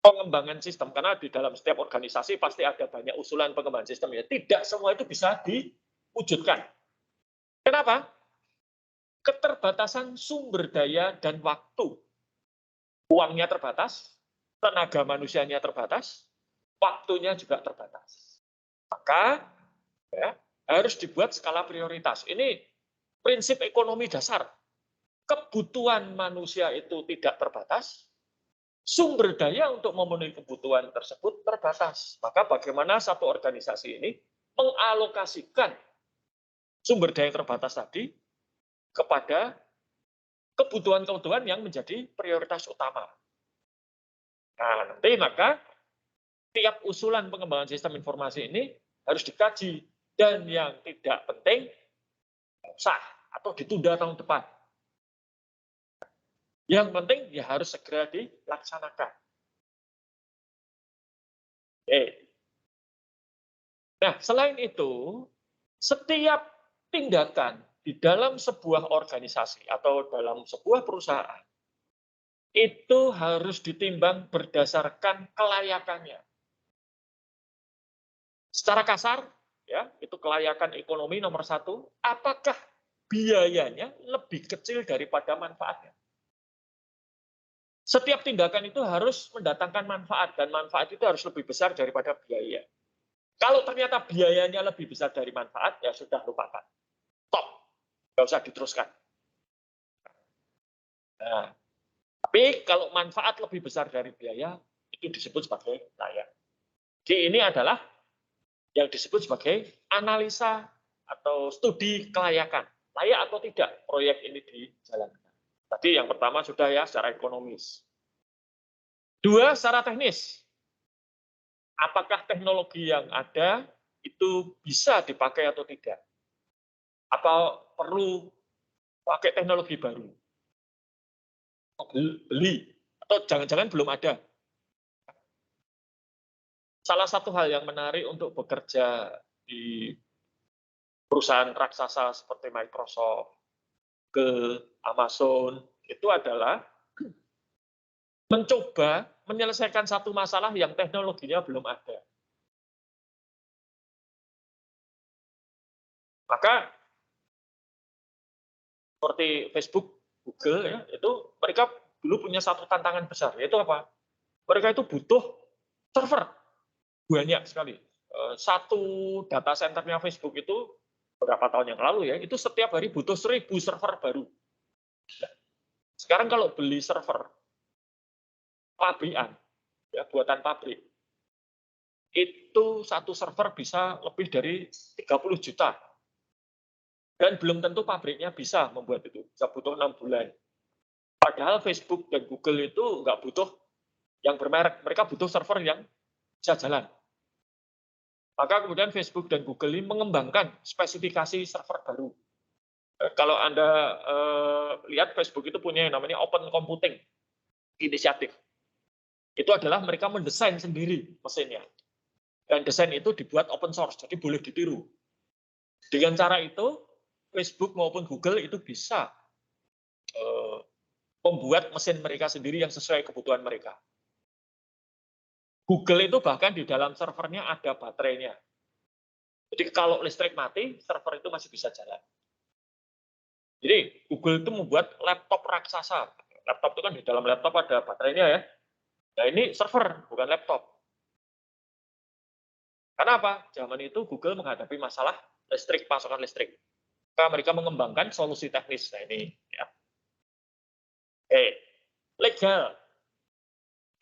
pengembangan sistem, karena di dalam setiap organisasi pasti ada banyak usulan pengembangan sistem, ya tidak semua itu bisa diwujudkan. Kenapa? Keterbatasan sumber daya dan waktu. Uangnya terbatas, tenaga manusianya terbatas, waktunya juga terbatas. Maka ya, harus dibuat skala prioritas. Ini prinsip ekonomi dasar. Kebutuhan manusia itu tidak terbatas, sumber daya untuk memenuhi kebutuhan tersebut terbatas. Maka bagaimana satu organisasi ini mengalokasikan sumber daya yang terbatas tadi kepada kebutuhan-kebutuhan yang menjadi prioritas utama. Nah, nanti maka tiap usulan pengembangan sistem informasi ini harus dikaji, dan yang tidak penting usah atau ditunda tahun depan. Yang penting ya harus segera dilaksanakan. Oke. Nah, selain itu, setiap tindakan di dalam sebuah organisasi atau dalam sebuah perusahaan itu harus ditimbang berdasarkan kelayakannya. Secara kasar, ya, itu kelayakan ekonomi nomor 1, apakah biayanya lebih kecil daripada manfaatnya? Setiap tindakan itu harus mendatangkan manfaat, dan manfaat itu harus lebih besar daripada biaya. Kalau ternyata biayanya lebih besar dari manfaat, ya sudah lupakan. Stop. Nggak usah diteruskan. Nah, tapi kalau manfaat lebih besar dari biaya, itu disebut sebagai layak. Jadi ini adalah yang disebut sebagai analisa atau studi kelayakan. Layak atau tidak proyek ini dijalankan. Tadi yang pertama sudah ya secara ekonomis. 2, secara teknis. Apakah teknologi yang ada itu bisa dipakai atau tidak? Apa perlu pakai teknologi baru? Beli, atau jangan-jangan belum ada. Salah satu hal yang menarik untuk bekerja di perusahaan raksasa seperti Microsoft, Google, Amazon, itu adalah mencoba menyelesaikan satu masalah yang teknologinya belum ada. Maka seperti Facebook, Google, ya, itu mereka dulu punya satu tantangan besar, yaitu apa? Mereka itu butuh server banyak sekali. Satu data centernya Facebook itu beberapa tahun yang lalu ya, itu setiap hari butuh 1.000 server baru. Sekarang kalau beli server pabrikan, ya buatan pabrik, itu satu server bisa lebih dari 30 juta. Dan belum tentu pabriknya bisa membuat itu, bisa butuh 6 bulan. Padahal Facebook dan Google itu nggak butuh yang bermerek, mereka butuh server yang bisa jalan. Maka kemudian Facebook dan Google ini mengembangkan spesifikasi server baru. Kalau Anda lihat, Facebook itu punya yang namanya Open Computing Initiative. Itu adalah mereka mendesain sendiri mesinnya. Dan desain itu dibuat open source, jadi boleh ditiru. Dengan cara itu, Facebook maupun Google itu bisa membuat mesin mereka sendiri yang sesuai kebutuhan mereka. Google itu bahkan di dalam servernya ada baterainya. Jadi kalau listrik mati, server itu masih bisa jalan. Jadi Google itu membuat laptop raksasa. Laptop itu kan di dalam laptop ada baterainya ya. Nah ini server, bukan laptop. Karena apa? Zaman itu Google menghadapi masalah listrik, pasokan listrik. Maka mereka mengembangkan solusi teknis. Nah ini ya. Legal.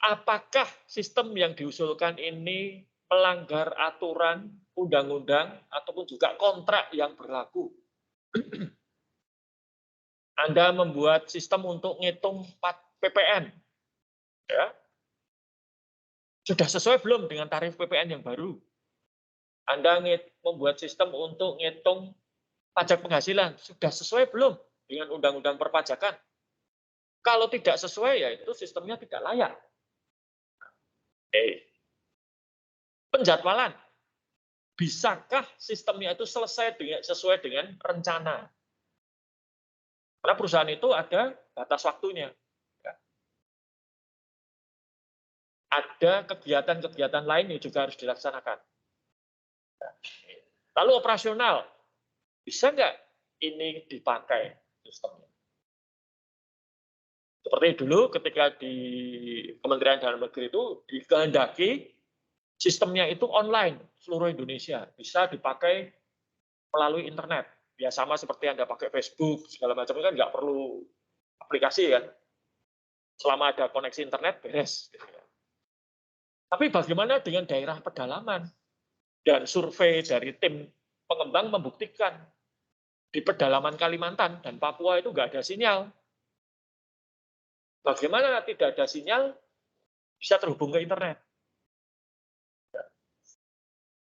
Apakah sistem yang diusulkan ini melanggar aturan, undang-undang, ataupun juga kontrak yang berlaku? Anda membuat sistem untuk ngitung PPN, ya, sudah sesuai belum dengan tarif PPN yang baru? Anda membuat sistem untuk ngitung pajak penghasilan, sudah sesuai belum dengan undang-undang perpajakan? Kalau tidak sesuai, ya itu sistemnya tidak layak. Penjadwalan. Bisakah sistemnya itu selesai sesuai dengan rencana? Karena perusahaan itu ada batas waktunya. Ada kegiatan-kegiatan lain yang juga harus dilaksanakan. Lalu operasional, bisa nggak ini dipakai sistemnya? Seperti dulu ketika di Kementerian Dalam Negeri itu dikehendaki sistemnya itu online seluruh Indonesia, bisa dipakai melalui internet. Ya sama seperti Anda pakai Facebook segala macam kan nggak perlu aplikasi kan. Selama ada koneksi internet beres. Tapi bagaimana dengan daerah pedalaman? Dan survei dari tim pengembang membuktikan di pedalaman Kalimantan dan Papua itu nggak ada sinyal. Bagaimana tidak ada sinyal bisa terhubung ke internet?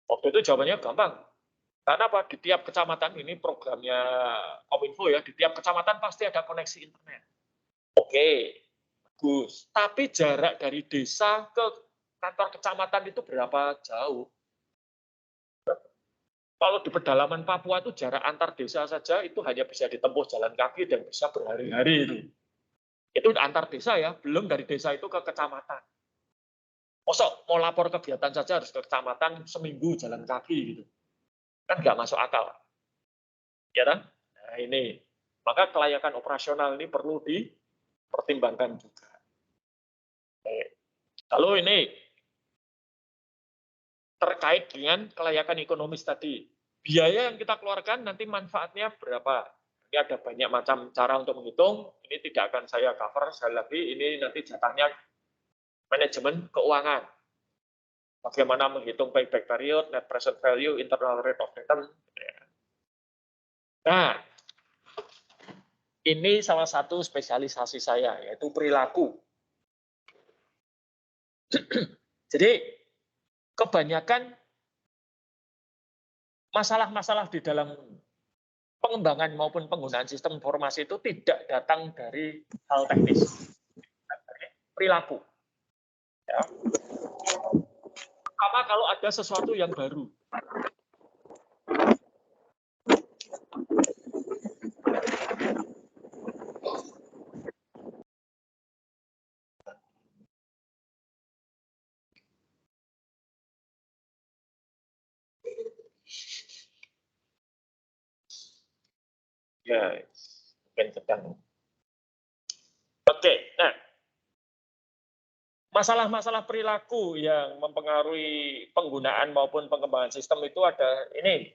Waktu itu jawabannya gampang. Karena apa? Di tiap kecamatan ini programnya Kominfo ya, di tiap kecamatan pasti ada koneksi internet. Oke, bagus. Tapi jarak dari desa ke kantor kecamatan itu berapa jauh? Kalau di pedalaman Papua itu jarak antar desa saja itu hanya bisa ditempuh jalan kaki dan bisa berhari-hari itu. Itu antar desa ya, belum dari desa itu ke kecamatan. Mosok mau lapor kegiatan saja harus ke kecamatan seminggu jalan kaki gitu. Kan nggak masuk akal. Ya kan? Nah ini. Maka kelayakan operasional ini perlu dipertimbangkan juga. Lalu ini terkait dengan kelayakan ekonomis tadi. Biaya yang kita keluarkan nanti manfaatnya berapa? Ini ada banyak macam cara untuk menghitung. Ini tidak akan saya cover sekali lagi. Ini nanti jatahnya manajemen keuangan. Bagaimana menghitung payback period, net present value, internal rate of return. Nah, ini salah satu spesialisasi saya, yaitu perilaku. Jadi, kebanyakan masalah-masalah di dalam pengembangan maupun penggunaan sistem informasi itu tidak datang dari hal teknis, dari perilaku. Ya. Pertama, kalau ada sesuatu yang baru. Ya, mungkin sedang. Oke, nah, masalah-masalah perilaku yang mempengaruhi penggunaan maupun pengembangan sistem itu ada ini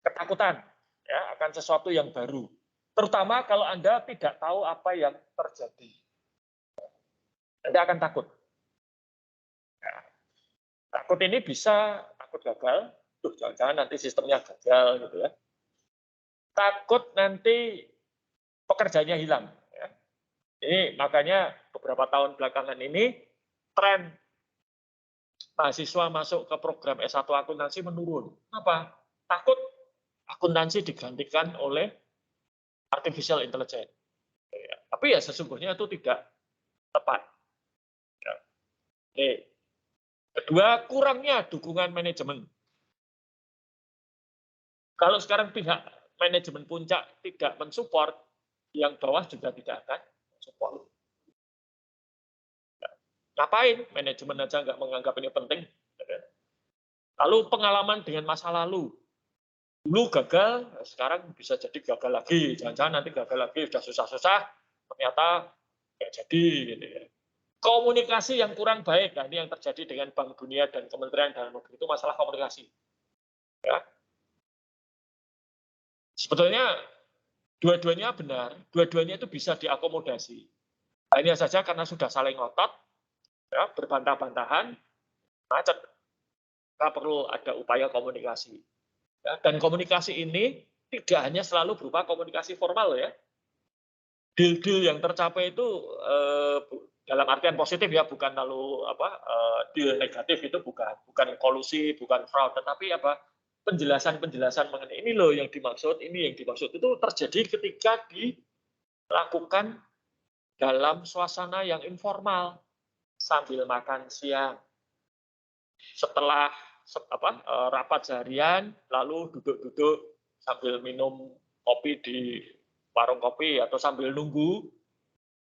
ketakutan ya akan sesuatu yang baru. Terutama kalau Anda tidak tahu apa yang terjadi. Anda akan takut. Ya. Takut ini bisa takut gagal, jangan-jangan nanti sistemnya gagal gitu ya. Takut nanti pekerjaannya hilang. Ya. Ini makanya beberapa tahun belakangan ini tren mahasiswa masuk ke program S1 akuntansi menurun. Kenapa? Takut akuntansi digantikan oleh artificial intelligence. Ya. Tapi ya sesungguhnya itu tidak tepat. Ya. Kedua, kurangnya dukungan manajemen. Kalau sekarang pihak manajemen puncak tidak mensupport, yang bawah juga tidak akan support. Ngapain? Manajemen aja nggak menganggap ini penting. Lalu pengalaman dengan masa lalu. Dulu gagal, sekarang bisa jadi gagal lagi. Jangan-jangan nanti gagal lagi, sudah susah-susah, ternyata nggak jadi. Gitu ya. Komunikasi yang kurang baik, nah ini yang terjadi dengan Bank Dunia dan Kementerian Dalam Negeri itu masalah komunikasi. Ya. Sebetulnya dua-duanya benar, dua-duanya itu bisa diakomodasi. Hanya saja karena sudah saling ngotot, ya, berbantah-bantahan, macet. Kita perlu ada upaya komunikasi. Ya, dan komunikasi ini tidak hanya selalu berupa komunikasi formal ya. Deal-deal yang tercapai itu dalam artian positif ya, bukan lalu deal negatif itu bukan kolusi, bukan fraud, tetapi penjelasan-penjelasan mengenai ini loh yang dimaksud, ini yang dimaksud itu terjadi ketika dilakukan dalam suasana yang informal sambil makan siang. Setelah rapat seharian, lalu duduk-duduk sambil minum kopi di warung kopi atau sambil nunggu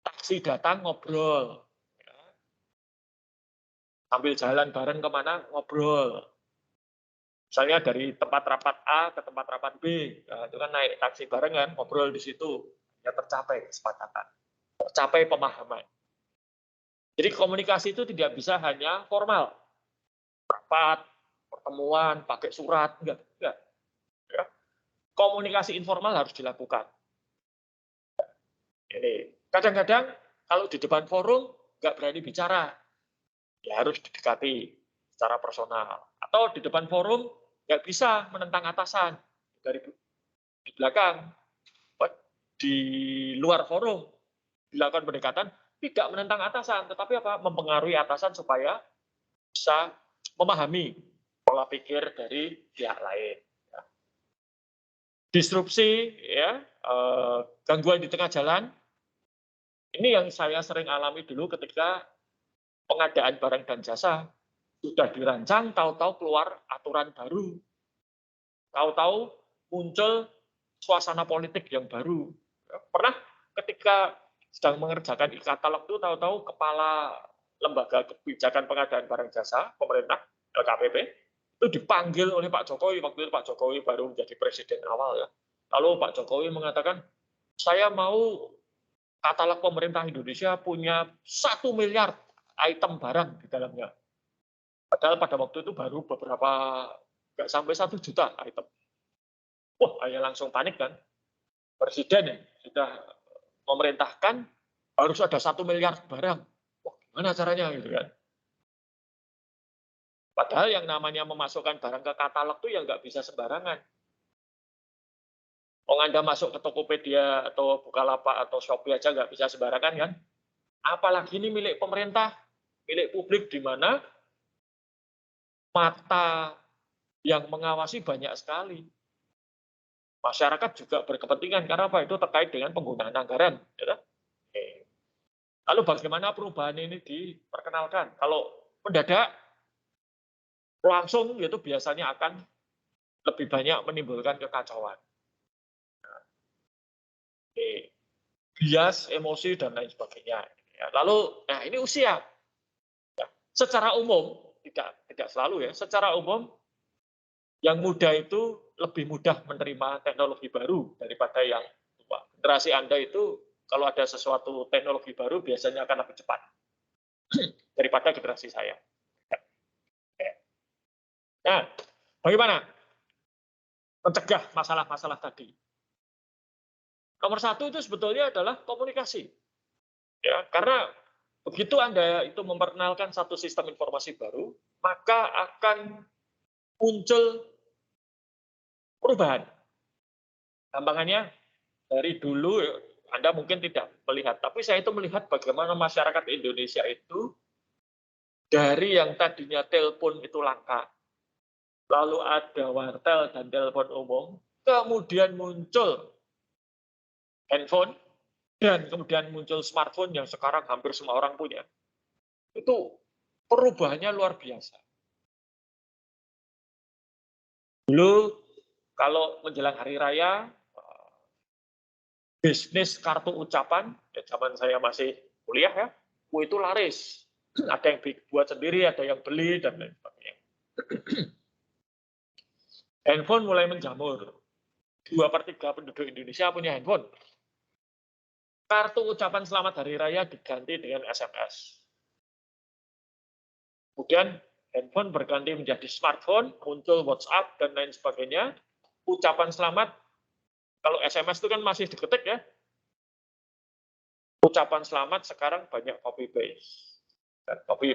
taksi datang ngobrol. Sambil jalan bareng kemana ngobrol. Misalnya dari tempat rapat A ke tempat rapat B, nah, itu kan naik taksi barengan, ngobrol di situ, ya tercapai kesepakatan, tercapai pemahaman. Jadi komunikasi itu tidak bisa hanya formal, rapat, pertemuan, pakai surat, enggak. Ya. Komunikasi informal harus dilakukan. Ini kadang-kadang kalau di depan forum nggak berani bicara, ya harus didekati secara personal. Atau di depan forum nggak bisa menentang atasan dari di belakang, di luar forum dilakukan pendekatan tidak menentang atasan, tetapi mempengaruhi atasan supaya bisa memahami pola pikir dari pihak lain. Ya. Disrupsi, ya, gangguan di tengah jalan. Ini yang saya sering alami dulu ketika pengadaan barang dan jasa sudah dirancang, tahu-tahu keluar aturan baru, tahu-tahu muncul suasana politik yang baru. Pernah ketika sedang mengerjakan e-katalog itu tahu-tahu kepala lembaga kebijakan pengadaan barang jasa pemerintah LKPP itu dipanggil oleh Pak Jokowi. Waktu itu Pak Jokowi baru menjadi presiden awal ya. Lalu Pak Jokowi mengatakan, saya mau katalog pemerintah Indonesia punya 1 miliar item barang di dalamnya. Padahal pada waktu itu baru beberapa, nggak sampai 1 juta item. Wah, saya langsung panik kan. Presiden ya, sudah memerintahkan harus ada 1 miliar barang. Wah, gimana caranya gitu kan. Padahal yang namanya memasukkan barang ke katalog itu ya nggak bisa sembarangan. Kalau Anda masuk ke Tokopedia atau Bukalapak atau Shopee aja nggak bisa sembarangan kan. Apalagi ini milik pemerintah, milik publik di mana mata yang mengawasi banyak sekali. Masyarakat juga berkepentingan karena apa? Itu terkait dengan penggunaan anggaran. Ya. Lalu bagaimana perubahan ini diperkenalkan? Kalau mendadak langsung itu biasanya akan lebih banyak menimbulkan kekacauan. Bias, emosi, dan lain sebagainya. Ya, lalu, nah ini usia. Ya, secara umum, tidak selalu ya, secara umum, yang muda itu lebih mudah menerima teknologi baru daripada yang tua. Generasi Anda itu, kalau ada sesuatu teknologi baru, biasanya akan lebih cepat daripada generasi saya. Nah, bagaimana mencegah masalah-masalah tadi? Nomor satu itu sebetulnya adalah komunikasi. Ya, karena begitu Anda itu memperkenalkan satu sistem informasi baru, maka akan muncul perubahan. Gampangannya dari dulu Anda mungkin tidak melihat, tapi saya itu melihat bagaimana masyarakat Indonesia itu dari yang tadinya telepon itu langka, lalu ada wartel dan telepon umum, kemudian muncul handphone, dan kemudian muncul smartphone yang sekarang hampir semua orang punya. Itu perubahannya luar biasa. Dulu kalau menjelang hari raya, bisnis kartu ucapan, ya zaman saya masih kuliah ya, itu laris. Ada yang buat sendiri, ada yang beli, dan lain sebagainya. Handphone mulai menjamur. 2/3 penduduk Indonesia punya handphone. Kartu ucapan selamat hari raya diganti dengan SMS. Kemudian handphone berganti menjadi smartphone, muncul WhatsApp dan lain sebagainya. Ucapan selamat, kalau SMS itu kan masih diketik ya. Ucapan selamat sekarang banyak copy paste. Copy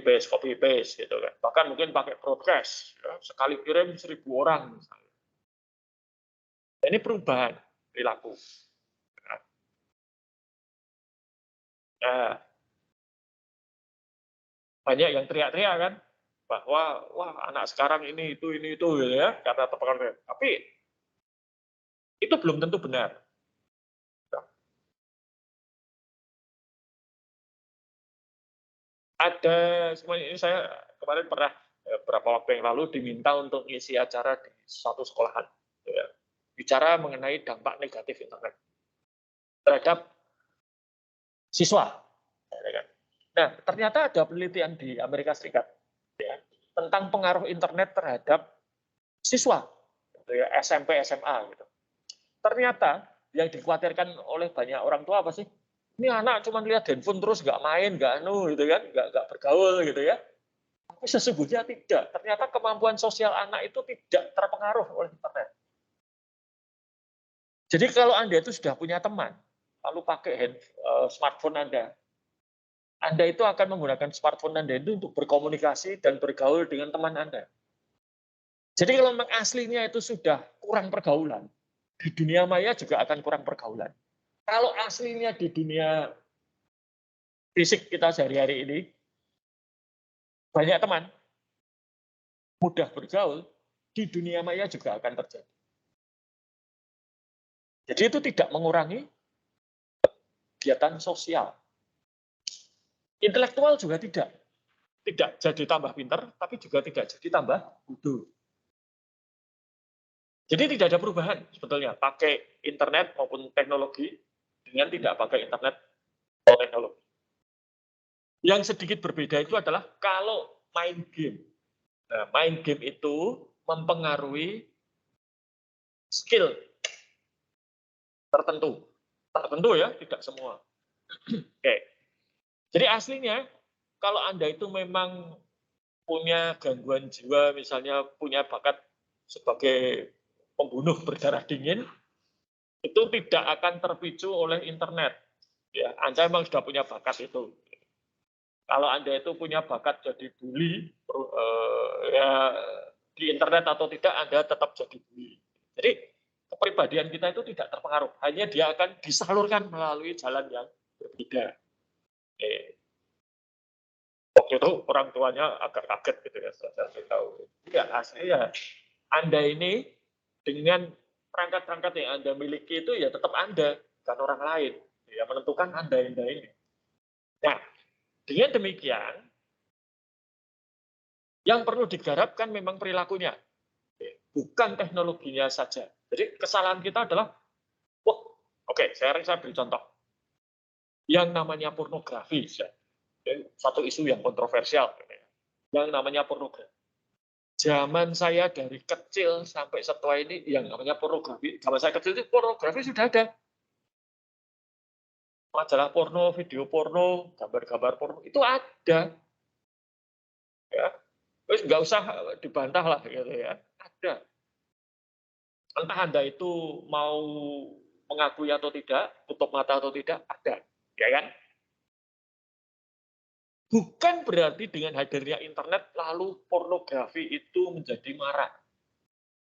paste gitu kan. Bahkan mungkin pakai broadcast, ya, sekali kirim 1.000 orang misalnya. Ini perubahan perilaku. Nah, banyak yang teriak-teriak kan bahwa wah anak sekarang ini itu gitu ya karena terpengaruh. Tapi itu belum tentu benar. Ada semuanya ini saya kemarin pernah beberapa waktu yang lalu diminta untuk ngisi acara di suatu sekolahan, ya, bicara mengenai dampak negatif internet terhadap siswa. Nah, ternyata ada penelitian di Amerika Serikat ya, tentang pengaruh internet terhadap siswa, ya, SMP, SMA gitu. Ternyata yang dikhawatirkan oleh banyak orang tua apa sih? Ini anak cuma lihat handphone terus nggak main, nggak gitu kan, nggak bergaul gitu ya. Tapi sesungguhnya tidak. Ternyata kemampuan sosial anak itu tidak terpengaruh oleh internet. Jadi kalau Anda itu sudah punya teman, lalu pakai smartphone Anda itu akan menggunakan smartphone Anda itu untuk berkomunikasi dan bergaul dengan teman Anda. Jadi kalau memang aslinya itu sudah kurang pergaulan, di dunia maya juga akan kurang pergaulan. Kalau aslinya di dunia fisik kita sehari-hari ini, banyak teman, mudah bergaul, di dunia maya juga akan terjadi. Jadi itu tidak mengurangi kegiatan sosial. Intelektual juga tidak. Tidak jadi tambah pinter, tapi juga tidak jadi tambah bodoh. Jadi tidak ada perubahan sebetulnya pakai internet maupun teknologi dengan tidak pakai internet atau teknologi. Yang sedikit berbeda itu adalah kalau main game. Nah, main game itu mempengaruhi skill tertentu. Tertentu ya, tidak semua. Oke. Jadi aslinya kalau Anda itu memang punya gangguan jiwa, misalnya punya bakat sebagai pembunuh berdarah dingin, itu tidak akan terpicu oleh internet. Ya, Anda memang sudah punya bakat itu. Kalau Anda itu punya bakat jadi bully, ya di internet atau tidak, Anda tetap jadi bully. Jadi kepribadian kita itu tidak terpengaruh, hanya dia akan disalurkan melalui jalan yang berbeda. Waktu itu orang tuanya agak kaget gitu ya, setelah saya tahu. Ya, aslinya Anda ini dengan perangkat-perangkat yang Anda miliki itu ya tetap Anda, bukan orang lain. Ya, menentukan Anda ini. Nah, dengan demikian, yang perlu digarapkan memang perilakunya, bukan teknologinya saja. Jadi kesalahan kita adalah, wah, oke, saya beri contoh. Yang namanya pornografi, satu isu yang kontroversial. Yang namanya pornografi. Zaman saya dari kecil sampai setua ini, yang namanya pornografi, zaman saya kecil itu pornografi sudah ada. Majalah porno, video porno, gambar-gambar porno, itu ada. Ya, terus nggak usah dibantah lah, gitu ya. Ada. Entah Anda itu mau mengakui atau tidak, tutup mata atau tidak, ada. Ya kan? Bukan berarti dengan hadirnya internet lalu pornografi itu menjadi marak.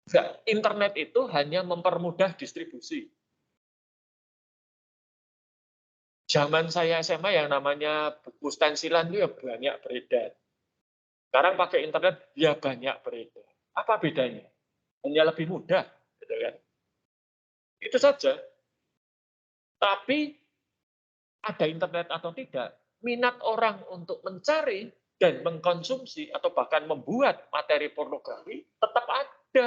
Enggak, internet itu hanya mempermudah distribusi. Zaman saya SMA yang namanya buku stensilan itu ya banyak beredar. Sekarang pakai internet ya banyak beredar. Apa bedanya? Hanya lebih mudah, gitu kan? Itu saja. Tapi ada internet atau tidak, minat orang untuk mencari dan mengkonsumsi atau bahkan membuat materi pornografi tetap ada.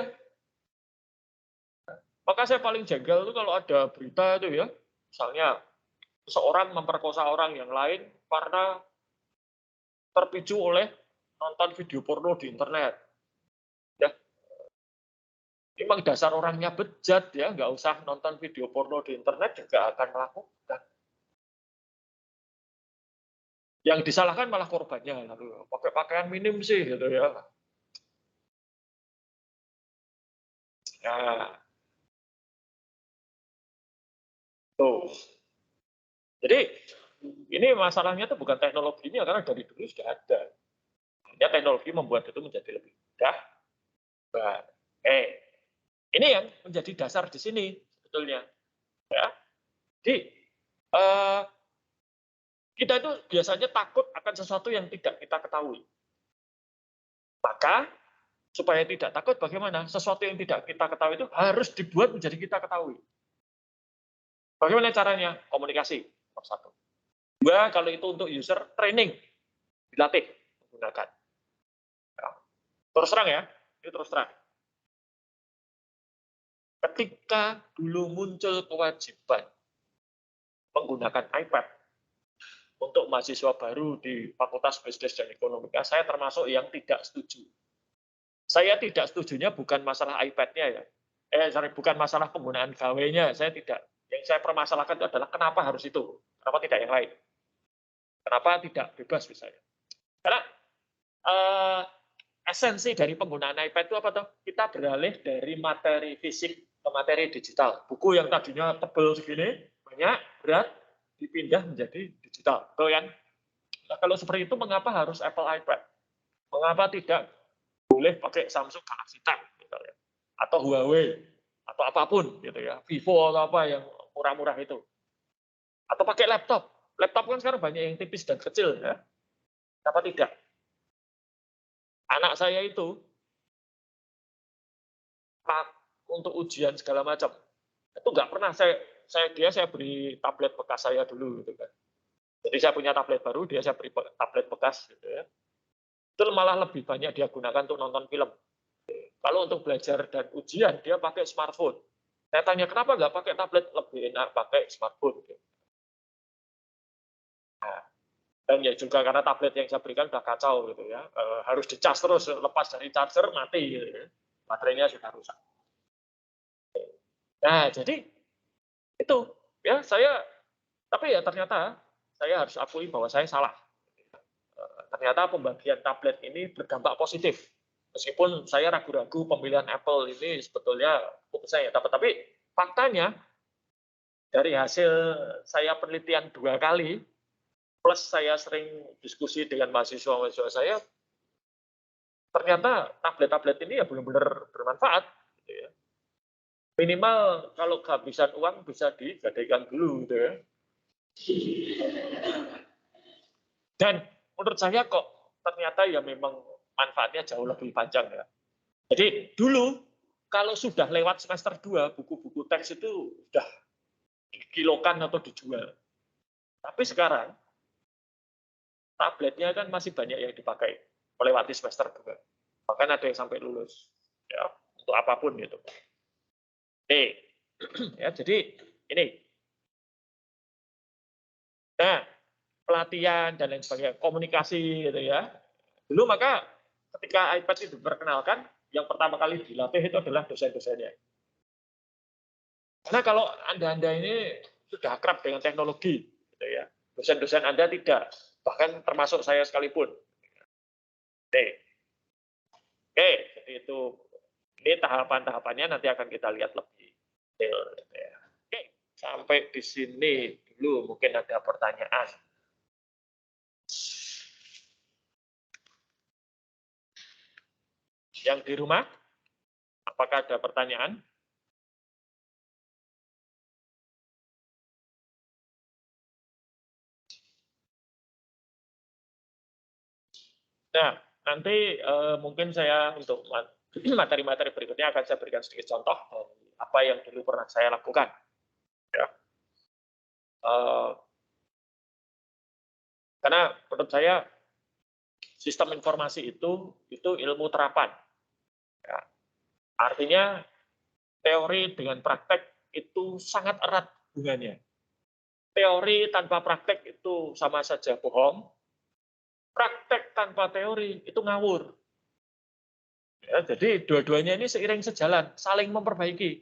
Maka saya paling jengkel itu kalau ada berita itu ya, misalnya seseorang memperkosa orang yang lain karena terpicu oleh nonton video porno di internet. Ya, memang dasar orangnya bejat ya, nggak usah nonton video porno di internet juga akan melakukan. Yang disalahkan malah korbannya, lalu pakai pakaian minim sih gitu ya. Nah, tuh. Jadi ini masalahnya tuh bukan teknologinya karena dari dulu sudah ada. Ya teknologi membuat itu menjadi lebih mudah. Nah, ini yang menjadi dasar di sini sebetulnya. Ya. Jadi kita itu biasanya takut akan sesuatu yang tidak kita ketahui. Maka supaya tidak takut bagaimana? Sesuatu yang tidak kita ketahui itu harus dibuat menjadi kita ketahui. Bagaimana caranya? Komunikasi, nomor satu. Dua, kalau itu untuk user, training, dilatih menggunakan. Ya. Terus terang ya, ini terus terang. Ketika dulu muncul kewajiban menggunakan iPad untuk mahasiswa baru di Fakultas Bisnis dan Ekonomika, saya termasuk yang tidak setuju. Saya tidak setujunya bukan masalah iPad-nya ya. Bukan masalah penggunaan gawe-nya, saya tidak. Yang saya permasalahkan itu adalah kenapa harus itu, kenapa tidak yang lain. Kenapa tidak bebas misalnya. Karena esensi dari penggunaan iPad itu apa tuh? Kita beralih dari materi fisik ke materi digital. Buku yang tadinya tebal segini, banyak, berat, dipindah menjadi digital. Betul kan? Nah, kalau seperti itu, mengapa harus Apple iPad? Mengapa tidak boleh pakai Samsung Galaxy Tab misalnya, atau Huawei atau apapun gitu ya, Vivo atau apa yang murah-murah itu, atau pakai laptop. Laptop kan sekarang banyak yang tipis dan kecil ya, kenapa tidak? Anak saya itu untuk ujian segala macam. Itu nggak pernah saya beri tablet bekas saya dulu gitu kan. Jadi saya punya tablet baru, saya beri tablet bekas gitu ya. Itu malah lebih banyak dia gunakan untuk nonton film. Kalau untuk belajar dan ujian dia pakai smartphone. Saya tanya kenapa nggak pakai tablet, lebih enak pakai smartphone. Nah, dan ya juga karena tablet yang saya berikan udah kacau gitu ya, harus dicas terus, lepas dari charger mati gitu ya. Baterainya sudah rusak. Nah jadi itu ya tapi ya ternyata saya harus akui bahwa saya salah. Ternyata pembagian tablet ini berdampak positif. Meskipun saya ragu-ragu pemilihan Apple ini sebetulnya keputusan ya, tapi faktanya dari hasil saya penelitian 2 kali, plus saya sering diskusi dengan mahasiswa-mahasiswa saya, ternyata tablet-tablet ini ya benar-benar bermanfaat. Gitu ya. Minimal kalau kehabisan uang bisa digadaikan dulu. Gitu ya. Dan menurut saya kok ternyata ya memang manfaatnya jauh lebih panjang ya. Jadi dulu kalau sudah lewat semester 2, buku-buku teks itu sudah dikilokan atau dijual. Tapi sekarang tabletnya kan masih banyak yang dipakai melewati semester 2. Bahkan ada yang sampai lulus. Ya, untuk apapun gitu. Oke. Ya, jadi ini. Nah, pelatihan dan lain sebagainya, komunikasi gitu ya. Dulu maka ketika iPad itu diperkenalkan, yang pertama kali dilatih itu adalah dosen-dosennya. Karena kalau Anda ini sudah akrab dengan teknologi, gitu ya. Dosen-dosen Anda tidak, bahkan termasuk saya sekalipun. Oke, jadi itu ini tahapan-tahapannya nanti akan kita lihat lebih detail. Gitu ya. Oke, sampai di sini dulu mungkin ada pertanyaan. Yang di rumah, apakah ada pertanyaan? Nah, nanti mungkin saya untuk materi-materi berikutnya akan saya berikan sedikit contoh dari apa yang dulu pernah saya lakukan. Ya. Karena menurut saya sistem informasi itu ilmu terapan. Ya. Artinya teori dengan praktek itu sangat erat hubungannya. Teori tanpa praktek itu sama saja bohong. Praktek tanpa teori itu ngawur. Ya, jadi dua-duanya ini seiring sejalan, saling memperbaiki.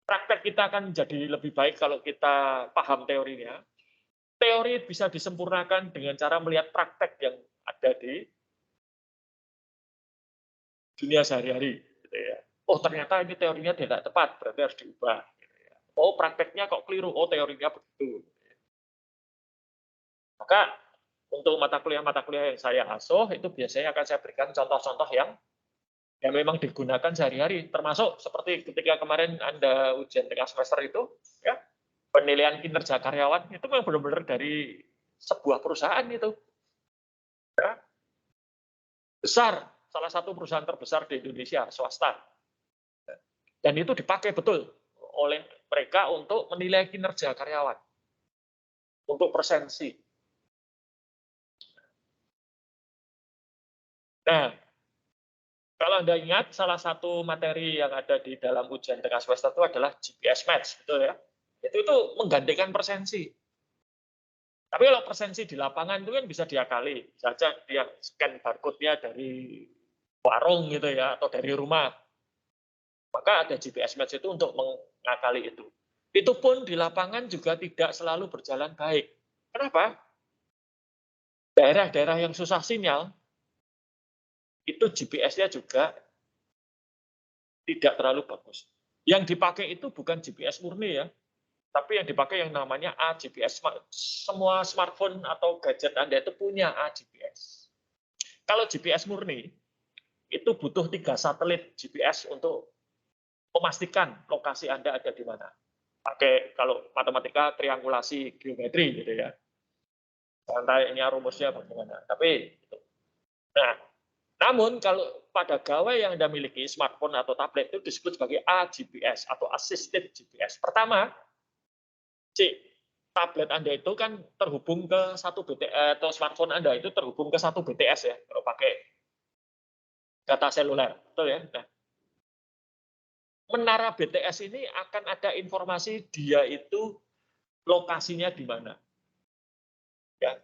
Praktek kita akan jadi lebih baik kalau kita paham teorinya. Teori bisa disempurnakan dengan cara melihat praktek yang ada di dunia sehari-hari. Gitu ya. Oh ternyata ini teorinya tidak tepat, berarti harus diubah. Gitu ya. Oh prakteknya kok keliru, oh teorinya begitu. Maka untuk mata kuliah yang saya asuh itu biasanya akan saya berikan contoh-contoh yang memang digunakan sehari-hari, termasuk seperti ketika kemarin Anda ujian tengah semester itu, ya penilaian kinerja karyawan itu memang benar-benar dari sebuah perusahaan itu, ya, besar, salah satu perusahaan terbesar di Indonesia, swasta, dan itu dipakai betul oleh mereka untuk menilai kinerja karyawan, untuk presensi. Nah, kalau Anda ingat, salah satu materi yang ada di dalam ujian tengah semester itu adalah GPS match, betul ya? Itu menggantikan presensi. Tapi kalau presensi di lapangan itu kan bisa diakali, saja dia scan barcode-nya dari warung gitu ya, atau dari rumah. Maka ada GPS match itu untuk mengakali itu. Itu pun di lapangan juga tidak selalu berjalan baik. Kenapa? Daerah-daerah yang susah sinyal, itu GPS-nya juga tidak terlalu bagus. Yang dipakai itu bukan GPS murni ya, tapi yang dipakai yang namanya AGPS. Semua smartphone atau gadget Anda itu punya AGPS. Kalau GPS murni, itu butuh 3 satelit GPS untuk memastikan lokasi Anda ada di mana. Pakai kalau matematika triangulasi geometri gitu ya. Rantainya rumusnya bagaimana. Tapi nah, Namun kalau pada gawai yang Anda miliki, smartphone atau tablet itu disebut sebagai AGPS atau Assisted GPS. Pertama, tablet Anda itu kan terhubung ke satu BTS, atau smartphone Anda itu terhubung ke satu BTS ya, kalau pakai data seluler, betul ya? Nah, menara BTS ini akan ada informasi dia itu lokasinya di mana. Ya,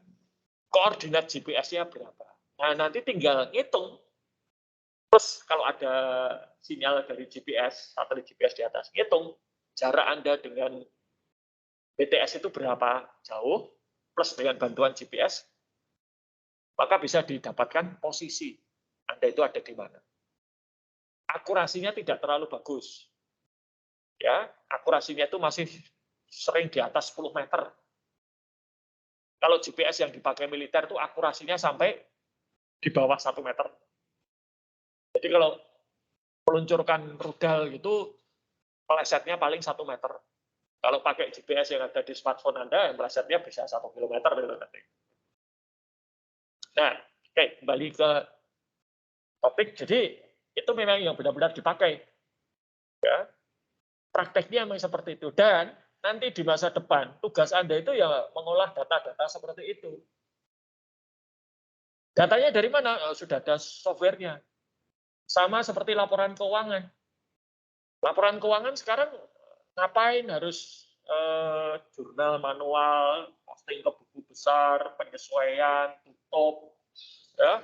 koordinat GPS-nya berapa. Nah, nanti tinggal ngitung. Plus kalau ada sinyal dari GPS, satelit GPS di atas, ngitung jarak Anda dengan BTS itu berapa jauh, plus dengan bantuan GPS, maka bisa didapatkan posisi Anda itu ada di mana. Akurasinya tidak terlalu bagus. Ya, akurasinya itu masih sering di atas 10 meter. Kalau GPS yang dipakai militer itu akurasinya sampai di bawah 1 meter. Jadi kalau meluncurkan rudal gitu, melesetnya paling 1 meter. Kalau pakai GPS yang ada di smartphone Anda, melesetnya bisa 1 kilometer. Nah, oke, kembali ke topik. Jadi, itu memang yang benar-benar dipakai. Ya, prakteknya memang seperti itu. Dan nanti di masa depan, tugas Anda itu ya mengolah data-data seperti itu. Datanya dari mana? Sudah ada software-nya. Sama seperti laporan keuangan. Laporan keuangan sekarang ngapain harus jurnal manual, posting ke buku besar, penyesuaian, tutup, ya,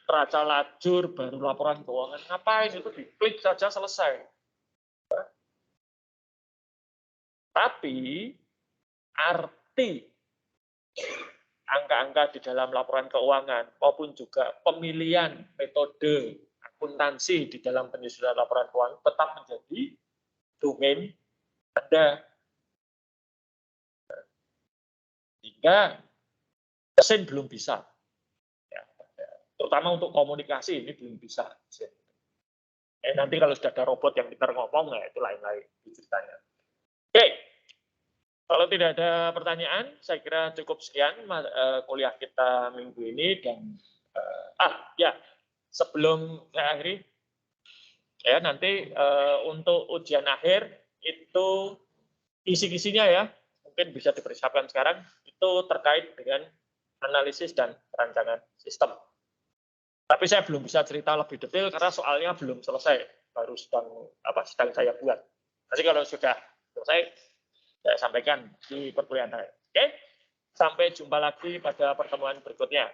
neraca lajur, baru laporan keuangan. Ngapain? Itu diklik saja selesai. Ya. Tapi arti angka-angka di dalam laporan keuangan maupun juga pemilihan metode akuntansi di dalam penyusunan laporan keuangan tetap menjadi domain Anda. Hingga mesin belum bisa. Ya, terutama untuk komunikasi ini belum bisa. Nanti kalau sudah ada robot yang pintar ngomong, ya itu lain-lain ceritanya. Oke, kalau tidak ada pertanyaan, saya kira cukup sekian kuliah kita minggu ini. Dan ya, sebelum saya akhiri, ya nanti untuk ujian akhir itu kisi-kisinya ya, mungkin bisa dipersiapkan sekarang, itu terkait dengan analisis dan perancangan sistem. Tapi saya belum bisa cerita lebih detail karena soalnya belum selesai, baru sedang saya buat. Nanti kalau sudah selesai, saya sampaikan di perkuliahan saya. Oke, sampai jumpa lagi pada pertemuan berikutnya.